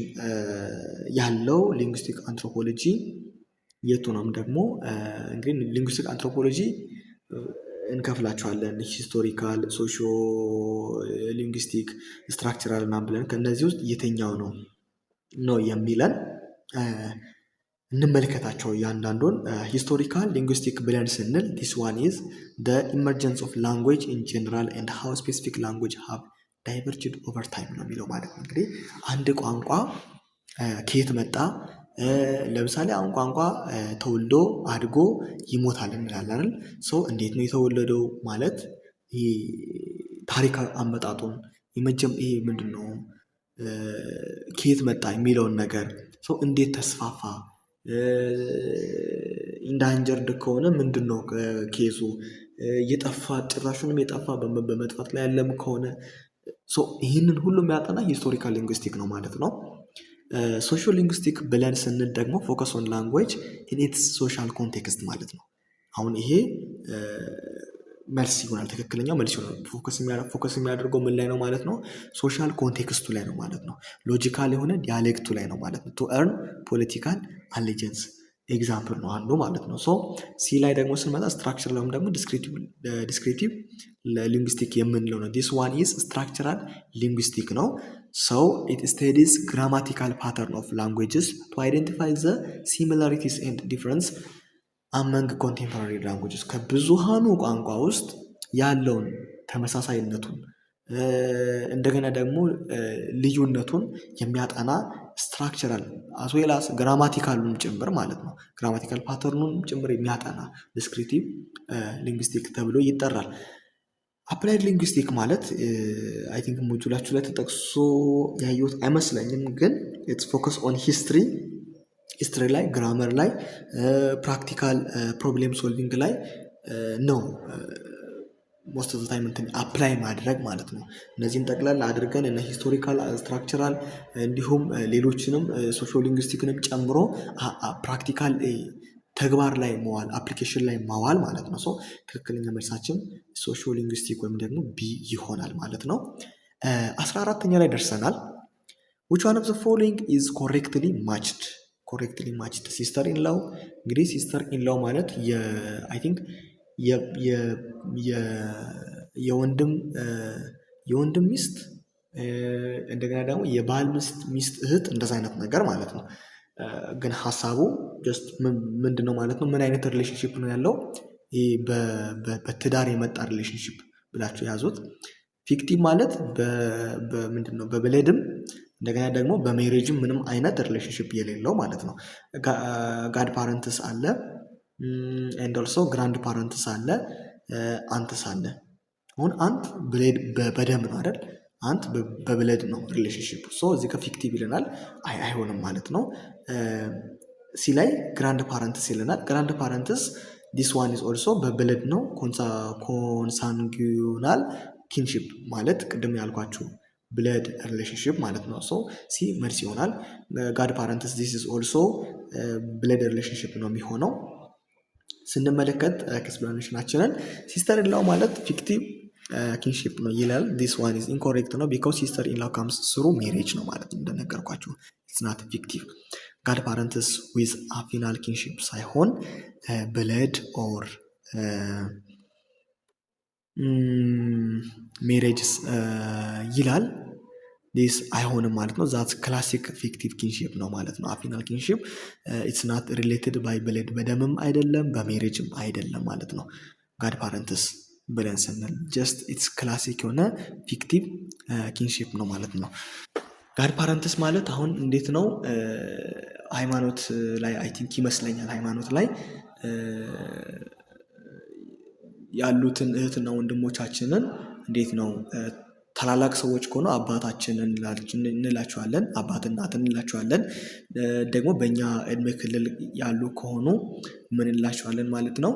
ያለው ሊንግዊስቲክ አንትሮፖሎጂ የቱ ነው? ደግሞ እንግዲህ ሊንግዊስቲክ አንትሮፖሎጂ እንከፍላቸዋለን፣ ሂስቶሪካል፣ ሶሾ ሊንግዊስቲክ፣ ስትራክቸራል እና ብለን ከእነዚህ ውስጥ የትኛው ነው የሚለን እንመልከታቸው እያንዳንዱን። ሂስቶሪካል ሊንግዊስቲክ ብለን ስንል ዲስ ዋን ኢዝ the emergence of language in general and how specific language have diverged over time ነው የሚለው ማለት ነው። እንግዲህ አንድ ቋንቋ ከየት መጣ? ለምሳሌ አሁን ቋንቋ ተወልዶ አድጎ ይሞታል እንላለን አይደል? ሰው እንዴት ነው የተወለደው ማለት ይሄ ታሪክ አመጣጡን ይሄ ምንድን ነው ከየት መጣ የሚለውን ነገር ሰው እንዴት ተስፋፋ፣ ኢንዳንጀርድ ከሆነ ምንድን ነው ኬዙ፣ የጠፋ ጭራሹንም የጠፋ በመጥፋት ላይ ያለም ከሆነ ይህንን ሁሉ የሚያጠና ሂስቶሪካል ሊንግዊስቲክ ነው ማለት ነው። ሶሻል ሊንግዊስቲክ ብለን ስንል ደግሞ ፎከስ ኦን ላንጉዌጅ ኢን ኢትስ ሶሻል ኮንቴክስት ማለት ነው። አሁን ይሄ መልስ ይሆናል፣ ትክክለኛው መልስ ይሆናል። ፎከስ የሚያደርገው ምን ላይ ነው ማለት ነው? ሶሻል ኮንቴክስቱ ላይ ነው ማለት ነው። ሎጂካል የሆነ ዲያሌክቱ ላይ ነው ማለት ነው። ቱ ኤርን ፖለቲካል አሊጀንስ ኤግዛምፕል ነው አንዱ ማለት ነው። ሶ ሲ ላይ ደግሞ ስንመጣ ስትራክቸር ላይም ደግሞ ዲስክሪፕቲቭ ሊንግዊስቲክ የምንለው ነው። ዲስ ዋን ኢዝ ስትራክቸራል ሊንግዊስቲክ ነው። So it studies grammatical pattern of languages to identify the similarities and difference among contemporary languages ከብዙሃኑ ቋንቋ ውስጥ ያለውን ተመሳሳይነቱን እንደገና ደግሞ ልዩነቱን የሚያጠና ስትራክቸራል አስዌላስ ግራማቲካሉን ጭምር ማለት ነው። ግራማቲካል ፓተርኑን ጭምር የሚያጠና ዲስክሪቲቭ ሊንግዊስቲክ ተብሎ ይጠራል። አፕላይድ ሊንግዊስቲክ ማለት አይ ቲንክ ሞጁላችሁ ላይ ተጠቅሶ ያየሁት አይመስለኝም፣ ግን ኢትስ ፎከስ ኦን ሂስትሪ ላይ፣ ግራመር ላይ፣ ፕራክቲካል ፕሮብሌም ሶልቪንግ ላይ ነው ሞስት ኦፍ ዘ ታይም እንትን አፕላይ ማድረግ ማለት ነው። እነዚህን ጠቅላላ አድርገን እነ ሂስቶሪካል ስትራክቸራል እንዲሁም ሌሎችንም ሶሾ ሊንግዊስቲክንም ጨምሮ ፕራክቲካል ተግባር ላይ መዋል አፕሊኬሽን ላይ ማዋል ማለት ነው። ሶ ትክክለኛ መልሳችን ሶሾ ሊንግዊስቲክ ወይም ደግሞ ቢ ይሆናል ማለት ነው። 14ኛ ላይ ደርሰናል። which one of the following is correctly matched ሲስተር ኢን ላው። እንግዲህ ሲስተር ኢን ላው ማለት አይ ቲንክ የወንድም ሚስት እንደገና ደግሞ የባል ሚስት እህት እንደዛ አይነት ነገር ማለት ነው። ግን ሀሳቡ ጀስት ምንድነው ማለት ነው? ምን አይነት ሪሌሽንሽፕ ነው ያለው? በትዳር የመጣ ሪሌሽንሽፕ ብላችሁ ያዙት። ፊክቲቭ ማለት ምንድነው? በብሌድም እንደገና ደግሞ በሜሬጅም ምንም አይነት ሪሌሽንሽፕ የሌለው ማለት ነው። ጋድ ፓረንትስ አለ ኤንድ ኦልሶ ግራንድ ፓረንትስ አለ፣ አንትስ አለ። አሁን አንት ብሌድ በደም ነው አይደል? አንት በብሌድ ነው ሪሌሽንሽፕ። ሶ እዚህ ከፊክቲቭ ይለናል፣ አይሆንም ማለት ነው። ሲ ላይ ግራንድ ፓረንትስ ይለናል። ግራንድ ፓረንትስ ዲስ ዋን ኢዝ ኦልሶ በብሌድ ነው። ኮንሳንጉናል ኪንሺፕ ማለት ቅድም ያልኳችሁ ብለድ ሪሌሽንሽፕ ማለት ነው። ሶ ሲ መልስ ይሆናል። ጋድ ፓረንትስ ዲስ ኢዝ ኦልሶ ብለድ ሪሌሽንሽፕ ነው የሚሆነው። ስንመለከት ኤክስፕላኔሽናችንን ሲስተር ኢንላው ማለት ፊክቲቭ ኪንሺፕ ነው ይላል። ዲስ ዋን ኢዝ ኢንኮሬክት ነው ቢኮዝ ሲስተር ኢንላው ካምስ ስሩ ሜሬጅ ነው ማለት ነው። እንደነገርኳችሁ ኢትስ ናት ፊክቲቭ። ጋድ ፓረንትስ ዊዝ አፊናል ኪንሺፕ ሳይሆን ብለድ ኦር ሜሬጅስ ይላል። ዲስ አይሆንም ማለት ነው። ዛት ክላሲክ ፊክቲቭ ኪንሺፕ ነው ማለት ነው። አፊናል ኪንሺፕ ኢትስ ናት ሪሌትድ ባይ ብሌድ፣ በደምም አይደለም በሜሬጅም አይደለም ማለት ነው። ጋድ ፓረንትስ ብለን ስንል ጀስት ኢትስ ክላሲክ የሆነ ፊክቲቭ ኪንሺፕ ነው ማለት ነው። ጋድ ፓረንትስ ማለት አሁን እንዴት ነው ሃይማኖት ላይ አይ ቲንክ ይመስለኛል ሃይማኖት ላይ ያሉትን እህትና ወንድሞቻችንን እንዴት ነው ታላላቅ ሰዎች ከሆኑ አባታችንን እንላቸዋለን፣ አባት እናት እንላቸዋለን። ደግሞ በእኛ እድሜ ክልል ያሉ ከሆኑ ምን እንላቸዋለን ማለት ነው?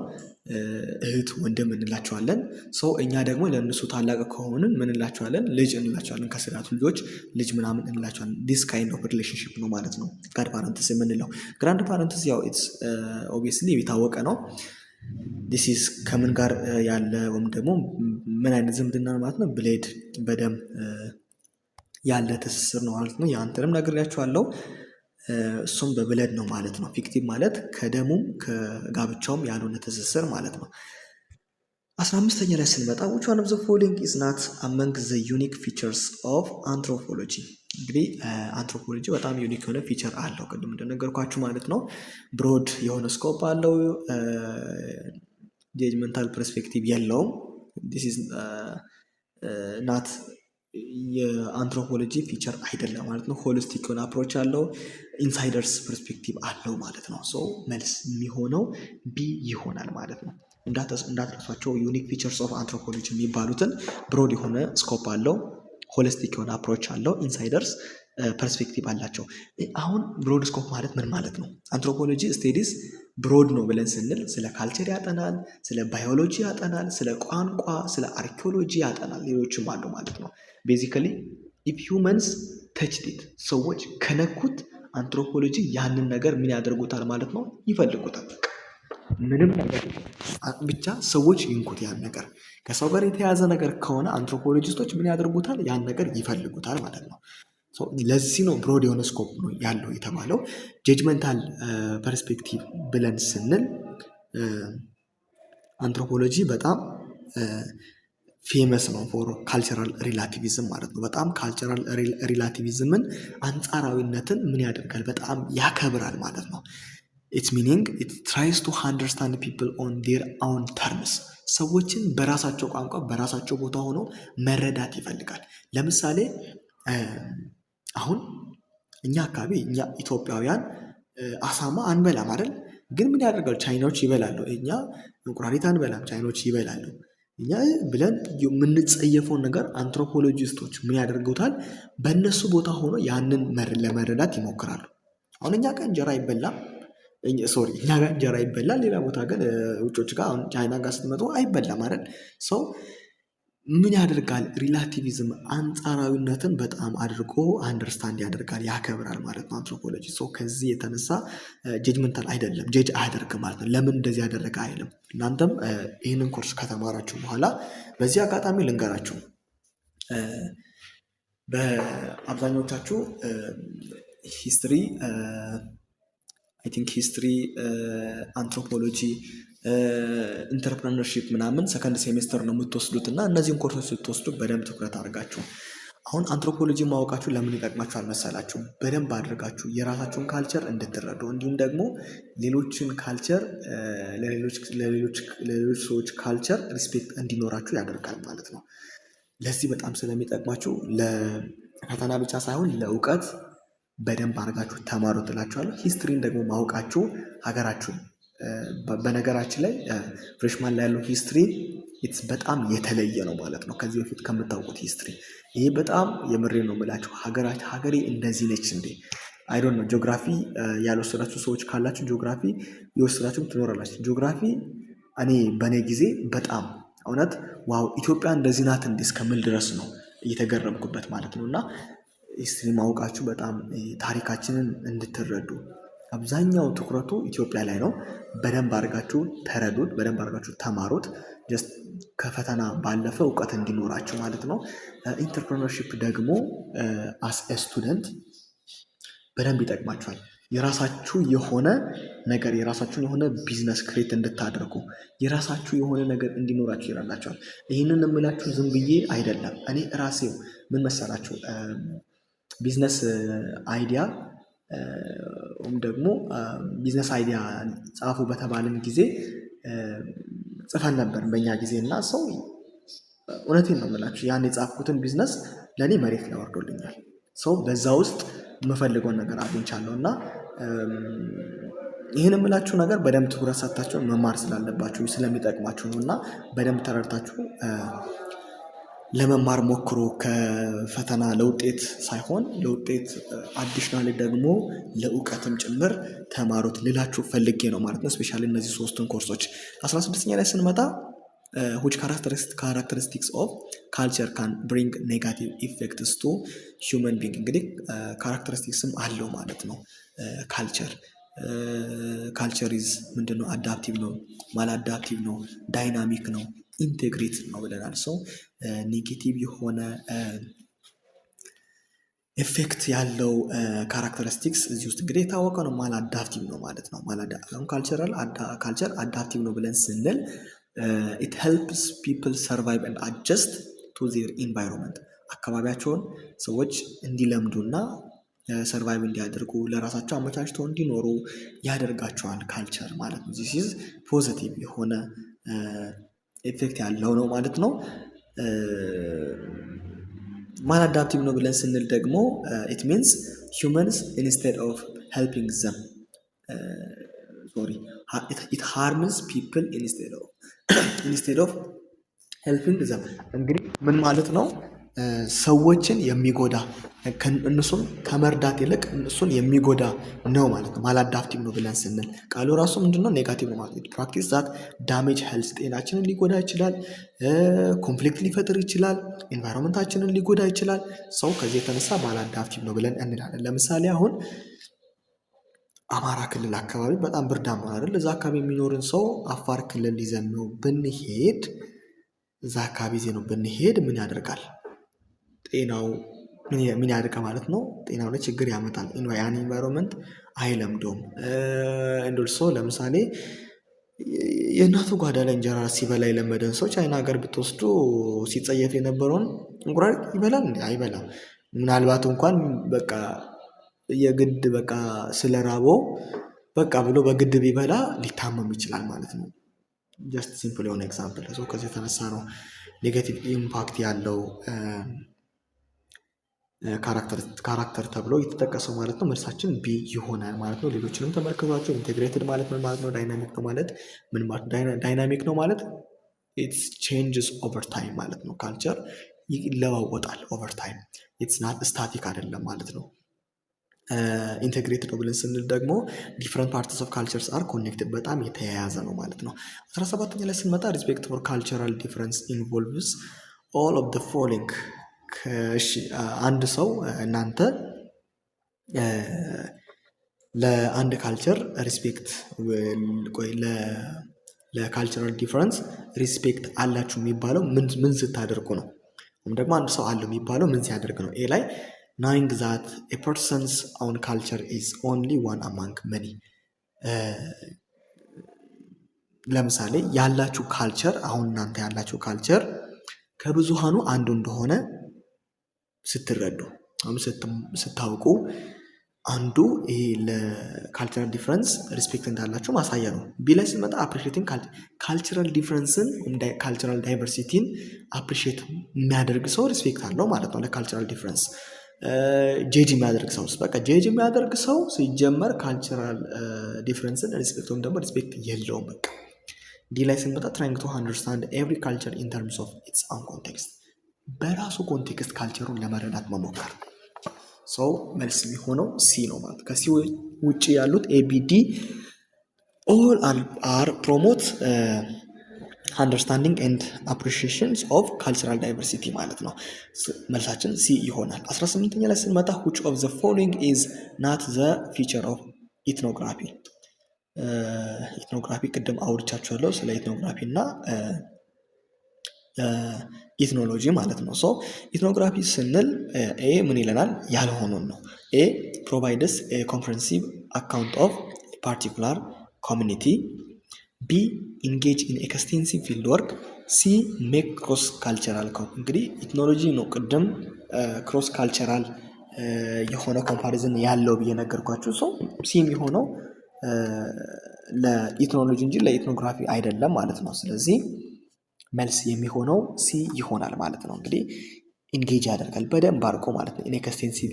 እህት ወንድም እንላቸዋለን። ሰው እኛ ደግሞ ለእነሱ ታላቅ ከሆንን ምን እንላቸዋለን? ልጅ እንላቸዋለን። ከስራቱ ልጆች ልጅ ምናምን እንላቸዋለን። ዲስ ካይንድ ኦፍ ሪሌሽንሽፕ ነው ማለት ነው ጋድ ፓረንትስ የምንለው። ግራንድ ፓረንትስ ያው ኢትስ ኦብቪየስሊ የታወቀ ነው። ዲስ ኢዝ ከምን ጋር ያለ ወይም ደግሞ ምን አይነት ዝምድና ማለት ነው? ብሌድ በደም ያለ ትስስር ነው ማለት ነው። የአንተንም ነግሬያችኋለሁ። እሱም በብሌድ ነው ማለት ነው። ፊክቲቭ ማለት ከደሙም ከጋብቻውም ያልሆነ ትስስር ማለት ነው። 15ኛ ላይ ስንመጣ which one of the following is not among the unique features of anthropology? እንግዲህ አንትሮፖሎጂ በጣም ዩኒክ የሆነ ፊቸር አለው ቅድም እንደነገርኳችሁ ማለት ነው። ብሮድ የሆነ ስኮፕ አለው። ጀጅመንታል ፐርስፔክቲቭ የለውም። ዲስ ኢዝ ናት የአንትሮፖሎጂ ፊቸር አይደለም ማለት ነው። ሆሊስቲክ የሆነ አፕሮች አለው። ኢንሳይደርስ ፐርስፔክቲቭ አለው ማለት ነው። ሶ መልስ የሚሆነው ቢ ይሆናል ማለት ነው። እንዳትረሷቸው ዩኒክ ፊቸርስ ኦፍ አንትሮፖሎጂ የሚባሉትን ብሮድ የሆነ ስኮፕ አለው፣ ሆሊስቲክ የሆነ አፕሮች አለው፣ ኢንሳይደርስ ፐርስፔክቲቭ አላቸው። አሁን ብሮድ ስኮፕ ማለት ምን ማለት ነው? አንትሮፖሎጂ ስቴዲስ ብሮድ ነው ብለን ስንል ስለ ካልቸር ያጠናል፣ ስለ ባዮሎጂ ያጠናል፣ ስለ ቋንቋ፣ ስለ አርኪኦሎጂ ያጠናል፣ ሌሎችም አሉ ማለት ነው። ቤዚካሊ ኢፍ ሂውመንስ ተችድ ኢት፣ ሰዎች ከነኩት አንትሮፖሎጂ ያንን ነገር ምን ያደርጉታል ማለት ነው? ይፈልጉታል። ምንም ነገር ብቻ ሰዎች ይንኩት ያን ነገር። ከሰው ጋር የተያዘ ነገር ከሆነ አንትሮፖሎጂስቶች ምን ያደርጉታል? ያን ነገር ይፈልጉታል ማለት ነው። ለዚህ ነው ብሮድ የሆነ ስኮፕ ነው ያለው የተባለው። ጀጅመንታል ፐርስፔክቲቭ ብለን ስንል አንትሮፖሎጂ በጣም ፌመስ ነው ፎር ካልቸራል ሪላቲቪዝም ማለት ነው። በጣም ካልቸራል ሪላቲቪዝምን አንጻራዊነትን ምን ያደርጋል? በጣም ያከብራል ማለት ነው። ኢትስ ሚኒንግ ኢት ትራይስ ቱ አንደርስታንድ ፒፕል ኦን ዴር ኦውን ተርምስ። ሰዎችን በራሳቸው ቋንቋ በራሳቸው ቦታ ሆኖ መረዳት ይፈልጋል። ለምሳሌ አሁን እኛ አካባቢ እኛ ኢትዮጵያውያን አሳማ አንበላም አይደል? ግን ምን ያደርጋሉ? ቻይናዎች ይበላሉ። እኛ እንቁራሪት አንበላም፣ ቻይናዎች ይበላሉ። እኛ ብለን የምንጸየፈውን ነገር አንትሮፖሎጂስቶች ምን ያደርጉታል? በእነሱ ቦታ ሆኖ ያንን ለመረዳት ይሞክራሉ። አሁን እኛ ጋር እንጀራ አይበላም፣ ሶሪ እኛ ጋር እንጀራ ይበላል። ሌላ ቦታ ግን ውጮች ጋር አሁን ቻይና ጋር ስትመጡ አይበላም አይደል? ሰው ምን ያደርጋል? ሪላቲቪዝም አንጻራዊነትን በጣም አድርጎ አንደርስታንድ ያደርጋል፣ ያከብራል ማለት ነው አንትሮፖሎጂ። ሰው ከዚህ የተነሳ ጀጅመንታል አይደለም፣ ጀጅ አያደርግም ማለት ነው። ለምን እንደዚህ ያደረገ አይልም። እናንተም ይህንን ኮርስ ከተማራችሁ በኋላ በዚህ አጋጣሚ ልንገራችሁ፣ በአብዛኞቻችሁ ሂስትሪ አይ ቲንክ ሂስትሪ፣ አንትሮፖሎጂ፣ ኢንተርፕረነርሺፕ ምናምን ሰከንድ ሴሜስተር ነው የምትወስዱት እና እነዚህን ኮርሶች ስትወስዱ በደንብ ትኩረት አድርጋችሁ አሁን አንትሮፖሎጂ ማወቃችሁ ለምን ይጠቅማችኋል መሰላችሁ? በደንብ አድርጋችሁ የራሳችሁን ካልቸር እንድትረዱ እንዲሁም ደግሞ ሌሎችን ካልቸር ለሌሎች ሰዎች ካልቸር ሪስፔክት እንዲኖራችሁ ያደርጋል ማለት ነው። ለዚህ በጣም ስለሚጠቅማችሁ ለፈተና ብቻ ሳይሆን ለእውቀት በደንብ አድርጋችሁ ተማሩ ትላችኋለሁ። ሂስትሪን ደግሞ ማወቃችሁ ሀገራችሁን በነገራችን ላይ ፍሬሽማን ላይ ያለው ሂስትሪ በጣም የተለየ ነው ማለት ነው ከዚህ በፊት ከምታውቁት ሂስትሪ። ይሄ በጣም የምሬ ነው የምላችሁ። ሀገሬ እንደዚህ ነች እንዴ? አይ ዶንት ኖ። ጂኦግራፊ ያልወሰዳችሁ ሰዎች ካላችሁ ጂኦግራፊ የወሰዳችሁ ትኖራላችሁ። ጂኦግራፊ እኔ በእኔ ጊዜ በጣም እውነት ዋው ኢትዮጵያ እንደዚህ ናት እንዴ እስከምል ድረስ ነው እየተገረምኩበት ማለት ነው። እና ሂስትሪ ማወቃችሁ በጣም ታሪካችንን እንድትረዱ አብዛኛው ትኩረቱ ኢትዮጵያ ላይ ነው። በደንብ አድርጋችሁ ተረዱት፣ በደንብ አድርጋችሁ ተማሩት። ጀስት ከፈተና ባለፈ እውቀት እንዲኖራችሁ ማለት ነው። ኢንተርፕረነርሺፕ ደግሞ አስ ኤ ስቱደንት በደንብ ይጠቅማችኋል። የራሳችሁ የሆነ ነገር የራሳችሁን የሆነ ቢዝነስ ክሬት እንድታደርጉ የራሳችሁ የሆነ ነገር እንዲኖራችሁ ይረዳችኋል። ይህንን የምላችሁ ዝም ብዬ አይደለም። እኔ ራሴው ምን መሰላችሁ ቢዝነስ አይዲያ ወይም ደግሞ ቢዝነስ አይዲያ ጻፉ በተባልን ጊዜ ጽፈን ነበር በእኛ ጊዜ እና ሰው እውነቴን ነው የምላችሁ ያን የጻፍኩትን ቢዝነስ ለእኔ መሬት ላይ ወርዶልኛል። ሰው በዛ ውስጥ የምፈልገውን ነገር አግኝቻለሁ እና ይህን የምላችሁ ነገር በደንብ ትኩረት ሰጥታችሁ መማር ስላለባችሁ ስለሚጠቅማችሁ ነው። እና በደንብ ተረድታችሁ ለመማር ሞክሮ ከፈተና ለውጤት ሳይሆን ለውጤት አዲሽናሊ ደግሞ ለእውቀትም ጭምር ተማሩት ልላችሁ ፈልጌ ነው ማለት ነው። ስፔሻሊ እነዚህ ሶስቱን ኮርሶች 16ኛ ላይ ስንመጣ which characteristics of culture can bring negative effects to human being እንግዲህ ካራክተሪስቲክስም አለው ማለት ነው። ካልቸር ኢዝ ምንድነው? አዳፕቲቭ ነው፣ ማልአዳፕቲቭ ነው፣ ዳይናሚክ ነው፣ ኢንቴግሬት ነው ብለናል። ሰው ኔጌቲቭ የሆነ ኤፌክት ያለው ካራክተሪስቲክስ እዚህ ውስጥ እንግዲህ የታወቀ ነው። ማልአዳፕቲቭ ነው ማለት ነው። ካልቸር አዳፕቲቭ ነው ብለን ስንል it helps people survive and adjust to their environment አካባቢያቸውን ሰዎች እንዲለምዱና ሰርቫይቭ እንዲያደርጉ ለራሳቸው አመቻችተው እንዲኖሩ ያደርጋቸዋል ካልቸር ማለት ነው። this is ፖዚቲቭ የሆነ ኤፌክት ያለው ነው ማለት ነው። ማልአዳፕቲቭ ነው ብለን ስንል ደግሞ it means humans instead of helping them it harms people instead of helping them እንግዲህ ምን ማለት ነው? ሰዎችን የሚጎዳ እነሱን ከመርዳት ይልቅ እነሱን የሚጎዳ ነው ማለት ነው። ማልአዳፕቲቭ ነው ብለን ስንል ቃሉ ራሱ ምንድነው? ኔጋቲቭ ነው ማለት ነው። ፕራክቲስ ዛት ዳሜጅ ሄልዝ ጤናችንን ሊጎዳ ይችላል፣ ኮንፍሊክት ሊፈጥር ይችላል፣ ኤንቫይሮንመንታችንን ሊጎዳ ይችላል። ሰው ከዚህ የተነሳ ማልአዳፕቲቭ ነው ብለን እንላለን። ለምሳሌ አሁን አማራ ክልል አካባቢ በጣም ብርዳማ አይደል? እዛ አካባቢ የሚኖርን ሰው አፋር ክልል ይዘን ነው ብንሄድ እዛ አካባቢ ይዘን ነው ብንሄድ ምን ያደርጋል? ጤናው ምን ያደርጋ ማለት ነው? ጤናው ላይ ችግር ያመጣል። ያን ኢንቫይሮንመንት አይለምደውም። እንደልሶ ለምሳሌ የእናቱ ጓዳ ላይ እንጀራ ሲበላ የለመደን ሰው ቻይና ሀገር ብትወስዱ ሲጸየፍ የነበረውን እንቁራሪት ይበላል እንዴ? አይበላም። ምናልባት እንኳን በቃ የግድ በቃ ስለራበው በቃ ብሎ በግድ ቢበላ ሊታመም ይችላል ማለት ነው። ጀስት ሲምፕል የሆነ ኤግዛምፕል ሰው ከዚህ የተነሳ ነው ኔጋቲቭ ኢምፓክት ያለው ካራክተር ተብሎ የተጠቀሰው ማለት ነው። መልሳችን ቢ ይሆናል ማለት ነው። ሌሎችንም ተመልክቷቸው። ኢንቴግሬትድ ማለት ምን ማለት ነው? ዳይናሚክ ነው ማለት ምን ማለት ዳይናሚክ ነው ማለት ኢትስ ቼንጅስ ኦቨር ታይም ማለት ነው። ካልቸር ይለዋወጣል ኦቨር ታይም፣ ኢትስ ናት ስታቲክ አይደለም ማለት ነው። ኢንቴግሬትድ ነው ብለን ስንል ደግሞ ዲፍረንት ፓርትስ ኦፍ ካልቸርስ አር ኮኔክትድ፣ በጣም የተያያዘ ነው ማለት ነው። 17ኛ ላይ ስንመጣ ሪስፔክት ፎር ካልቸራል ዲፍረንስ ኢንቮልቭስ ኦል ኦፍ ዘ ፎሎዊንግ። አንድ ሰው እናንተ ለአንድ ካልቸር ሪስፔክት ለካልቸራል ዲፍረንስ ሪስፔክት አላችሁ የሚባለው ምን ስታደርጉ ነው? ወይም ደግሞ አንድ ሰው አለው የሚባለው ምን ሲያደርግ ነው? ኤ ላይ knowing that a person's own culture is only one among many። ለምሳሌ ያላችሁ ካልቸር፣ አሁን እናንተ ያላችሁ ካልቸር ከብዙሃኑ አንዱ እንደሆነ ስትረዱ ስታውቁ አንዱ ይሄ ለካልቸራል ዲፍረንስ ሪስፔክት እንዳላችሁ ማሳያ ነው። ቢ ላይ ስንመጣ አፕሪሺየቲንግ ካልቸራል ዲፍረንስን ካልቸራል ዳይቨርሲቲን አፕሪሺየት የሚያደርግ ሰው ሪስፔክት አለው ማለት ነው ለካልቸራል ዲፍረንስ። ጄጅ የሚያደርግ ሰው በቃ ጄጅ የሚያደርግ ሰው ሲጀመር ካልቸራል ዲፍረንስን ሪስፔክት ወይም ደግሞ ሪስፔክት የለውም በቃ። ዲ ላይ ስንመጣ ትራይንግ ቱ አንደርስታንድ ኤቭሪ ካልቸር ኢን ተርምስ ኦፍ ኢትስ ኦውን ኮንቴክስት፣ በራሱ ኮንቴክስት ካልቸሩን ለመረዳት መሞከር። ሰው መልስ የሚሆነው ሲ ነው ማለት። ከሲ ውጭ ያሉት ኤቢዲ ኦል አር ፕሮሞት አንደርስታንዲንግ ኤንድ አፕሪሺዬሽንስ ኦፍ ካልቸራል ዳይቨርሲቲ ማለት ነው። መልሳችን ሲ ይሆናል። 18ኛ ላይ ስንመጣ which of the following is not the feature of ethnography። ኢትኖግራፊ ቅድም አውርቻችኋለሁ ስለ ኢትኖግራፊ እና ኢትኖሎጂ ማለት ነው። ሶ ኢትኖግራፊ ስንል ኤ ምን ይለናል? ያልሆኑን ነው። ኤ ፕሮቫይድስ ኤ ኮምፕሬንሲቭ አካውንት ኦፍ ፓርቲኩላር ኮሚኒቲ፣ ቢ ኢንጌጅ ኢን ኤክስቴንሲቭ ፊልድ ወርክ፣ ሲ ሜክ ክሮስ ካልቸራል። እንግዲህ ኢትኖሎጂ ነው ቅድም ክሮስ ካልቸራል የሆነ ኮምፓሪዝን ያለው ብዬ ነገርኳችሁ። ሰው ሲ የሚሆነው ለኢትኖሎጂ እንጂ ለኢትኖግራፊ አይደለም ማለት ነው። ስለዚህ መልስ የሚሆነው ሲ ይሆናል ማለት ነው። እንግዲህ ኢንጌጅ ያደርጋል በደንብ አድርጎ ማለት ነው። ኤክስቴንሲቭ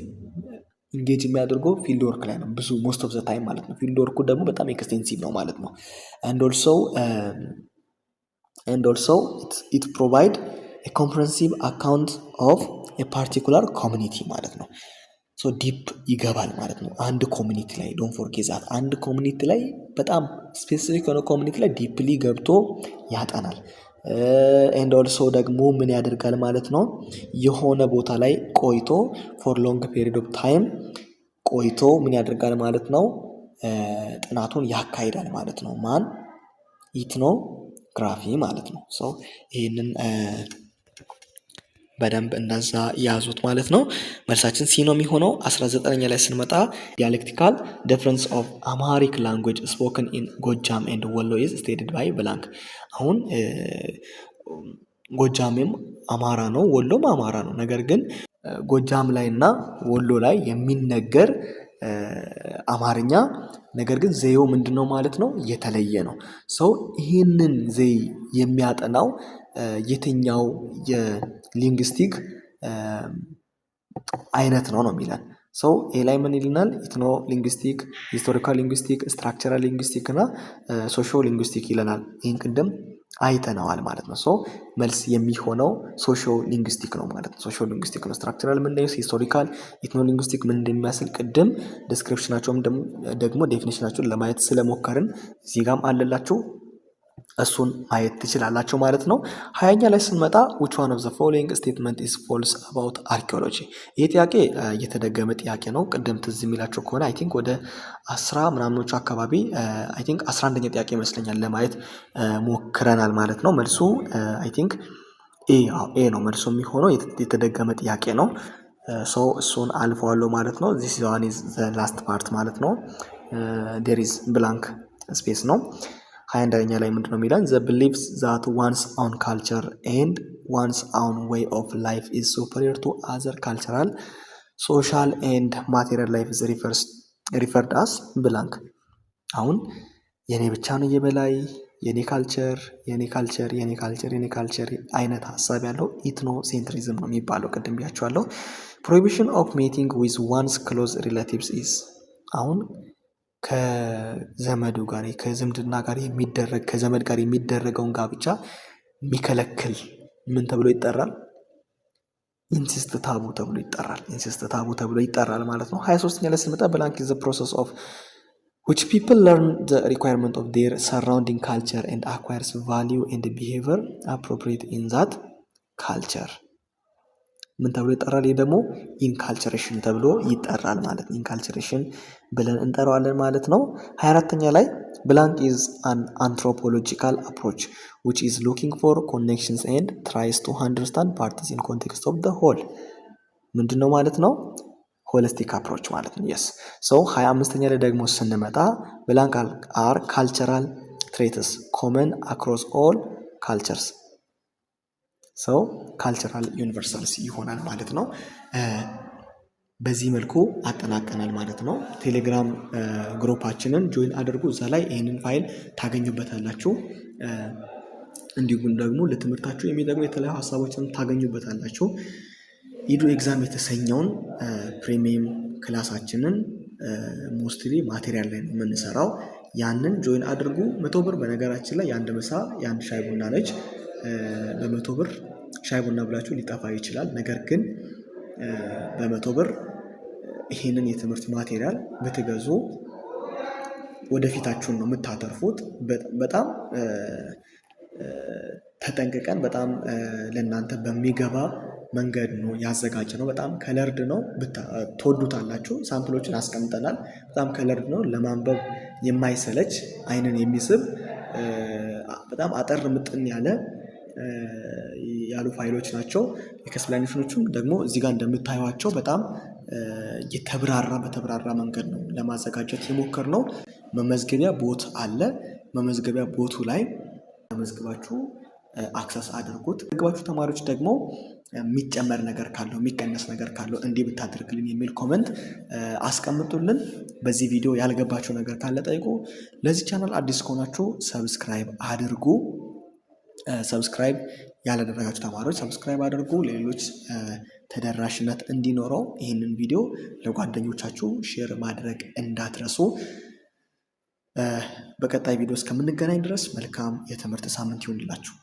ኢንጌጅ የሚያደርገው ፊልድ ወርክ ላይ ነው ብዙ ሞስት ኦፍ ዘ ታይም ማለት ነው። ፊልድ ወርኩ ደግሞ በጣም ኤክስቴንሲቭ ነው ማለት ነው። and also it provide a comprehensive account of a particular community ማለት ነው። ሶ ዲፕ ይገባል ማለት ነው። አንድ ኮሚኒቲ ላይ ዶንት ፎርጌት ዛት አንድ ኮሚኒቲ ላይ በጣም ስፔሲፊክ የሆነ ኮሚኒቲ ላይ ዲፕሊ ገብቶ ያጠናል። ኤንድ ኦልሶ ደግሞ ምን ያደርጋል ማለት ነው? የሆነ ቦታ ላይ ቆይቶ ፎር ሎንግ ፔሪድ ኦፍ ታይም ቆይቶ ምን ያደርጋል ማለት ነው? ጥናቱን ያካሂዳል ማለት ነው። ማን? ኢትኖግራፊ ማለት ነው። ሶ ይህንን በደንብ እንደዛ ያዙት ማለት ነው። መልሳችን ሲ ነው የሚሆነው። 19ኛ ላይ ስንመጣ ዲያሌክቲካል ዲፍረንስ ኦፍ አማሪክ ላንጉዌጅ ስፖከን ኢን ጎጃም ኤንድ ወሎ ኢዝ ስቴትድ ባይ ብላንክ። አሁን ጎጃምም አማራ ነው፣ ወሎም አማራ ነው። ነገር ግን ጎጃም ላይ እና ወሎ ላይ የሚነገር አማርኛ ነገር ግን ዘዬው ምንድነው ማለት ነው? የተለየ ነው። ሰው ይህንን ዘዬ የሚያጠናው የትኛው የሊንግስቲክ አይነት ነው የሚለን። ሰው ኤ ላይ ምን ይልናል? ኢትኖ ሊንግስቲክ፣ ሂስቶሪካል ሊንግስቲክ፣ ስትራክቸራል ሊንግስቲክ እና ሶሾ ሊንግስቲክ ይለናል። ይህን ቅድም አይተነዋል ማለት ነው። ሶ መልስ የሚሆነው ሶሾ ሊንግስቲክ ነው ማለት ነው። ሶሾ ሊንግስቲክ ነው። ስትራክቸራል ምንድነው? ሂስቶሪካል፣ ኢትኖ ሊንግስቲክ ምን እንደሚመስል ቅድም ዲስክሪፕሽናቸውም ደግሞ ዴፊኒሽናቸውን ለማየት ስለሞከርን እዚህ ጋም አለላችሁ እሱን ማየት ትችላላችሁ ማለት ነው። 20ኛ ላይ ስንመጣ which one of the following statement is false about archaeology። ይህ ጥያቄ የተደገመ ጥያቄ ነው። ቅድም ትዝ የሚላችሁ ከሆነ አይ ቲንክ ወደ 10 ምናምኖቹ አካባቢ አይ ቲንክ 11ኛ ጥያቄ ይመስለኛል ለማየት ሞክረናል ማለት ነው። መልሱ አይ ቲንክ ኤ ነው መልሱ የሚሆነው። የተደገመ ጥያቄ ነው። ሶ እሱን አልፈዋለሁ ማለት ነው። this one is the last part ማለት ነው። there is blank space ነው። 21ኛ ላይ ምንድነው የሚለን? the beliefs that one's own culture and one's own way of life is superior to other cultural, social and material life is referred as blank። አሁን የኔ ብቻ ነው የበላይ፣ የኔ ካልቸር አይነት ሀሳብ ያለው ኢትኖ ሴንትሪዝም ነው የሚባለው። ቅድም ብያቸዋለሁ። prohibition of mating with one's close relatives is አሁን ከዘመዱ ጋር ከዝምድና ጋር የሚደረግ ከዘመድ ጋር የሚደረገውን ጋብቻ የሚከለክል ምን ተብሎ ይጠራል? ኢንሲስት ታቡ ተብሎ ይጠራል ማለት ነው። 23ኛ ላይ ስንመጣ blank is the process of which people learn the requirement of their surrounding culture and acquires value and behavior appropriate in that culture ምን ተብሎ ይጠራል? ይህ ደግሞ ኢንካልቸሬሽን ተብሎ ይጠራል ማለት ነው። ኢንካልቸሬሽን ብለን እንጠራዋለን ማለት ነው። 24ኛ ላይ blank is an anthropological approach which is looking for connections and tries to understand parties in context of the whole ምንድነው ማለት ነው? ሆሊስቲክ አፕሮች ማለት ነው። የስ ሶ 25ኛ ላይ ደግሞ ስንመጣ blank are cultural traits common across all cultures ሶ ካልቸራል ዩኒቨርሳልስ ይሆናል ማለት ነው። በዚህ መልኩ አጠናቀናል ማለት ነው። ቴሌግራም ግሩፓችንን ጆይን አድርጉ። እዛ ላይ ይህንን ፋይል ታገኙበታላችሁ። እንዲሁም ደግሞ ለትምህርታችሁ የሚጠቅሙ የተለያዩ ሀሳቦችን ታገኙበታላችሁ። ኢዱ ኤግዛም የተሰኘውን ፕሪሚየም ክላሳችንን ሞስትሊ ማቴሪያል ላይ ነው የምንሰራው። ያንን ጆይን አድርጉ። 100 ብር በነገራችን ላይ የአንድ ምሳ የአንድ ሻይ ቡና ነች። በ100 ብር ሻይ ቡና ብላችሁ ሊጠፋ ይችላል። ነገር ግን በ100 ብር ይሄንን የትምህርት ማቴሪያል ብትገዙ ወደፊታችሁን ነው የምታተርፉት። በጣም ተጠንቅቀን በጣም ለእናንተ በሚገባ መንገድ ነው ያዘጋጀ ነው። በጣም ከለርድ ነው፣ ትወዱታላችሁ። ሳምፕሎችን አስቀምጠናል። በጣም ከለርድ ነው፣ ለማንበብ የማይሰለች አይንን የሚስብ በጣም አጠር ምጥን ያሉ ፋይሎች ናቸው። ኤክስፕላኔሽኖቹም ደግሞ እዚህ ጋር እንደምታዩቸው በጣም በተብራራ መንገድ ነው ለማዘጋጀት የሞከርነው። መመዝገቢያ ቦት አለ። መመዝገቢያ ቦቱ ላይ ተመዝግባችሁ አክሰስ አድርጉት። ተመዝግባችሁ ተማሪዎች ደግሞ የሚጨመር ነገር ካለው የሚቀነስ ነገር ካለው እንዲህ ብታደርግልን የሚል ኮመንት አስቀምጡልን። በዚህ ቪዲዮ ያልገባችሁ ነገር ካለ ጠይቁ። ለዚህ ቻናል አዲስ ከሆናችሁ ሰብስክራይብ አድርጉ። ሰብስክራይብ ያላደረጋችሁ ተማሪዎች ሰብስክራይብ አድርጉ። ለሌሎች ተደራሽነት እንዲኖረው ይህንን ቪዲዮ ለጓደኞቻችሁ ሼር ማድረግ እንዳትረሱ። በቀጣይ ቪዲዮ እስከምንገናኝ ድረስ መልካም የትምህርት ሳምንት ይሁንላችሁ።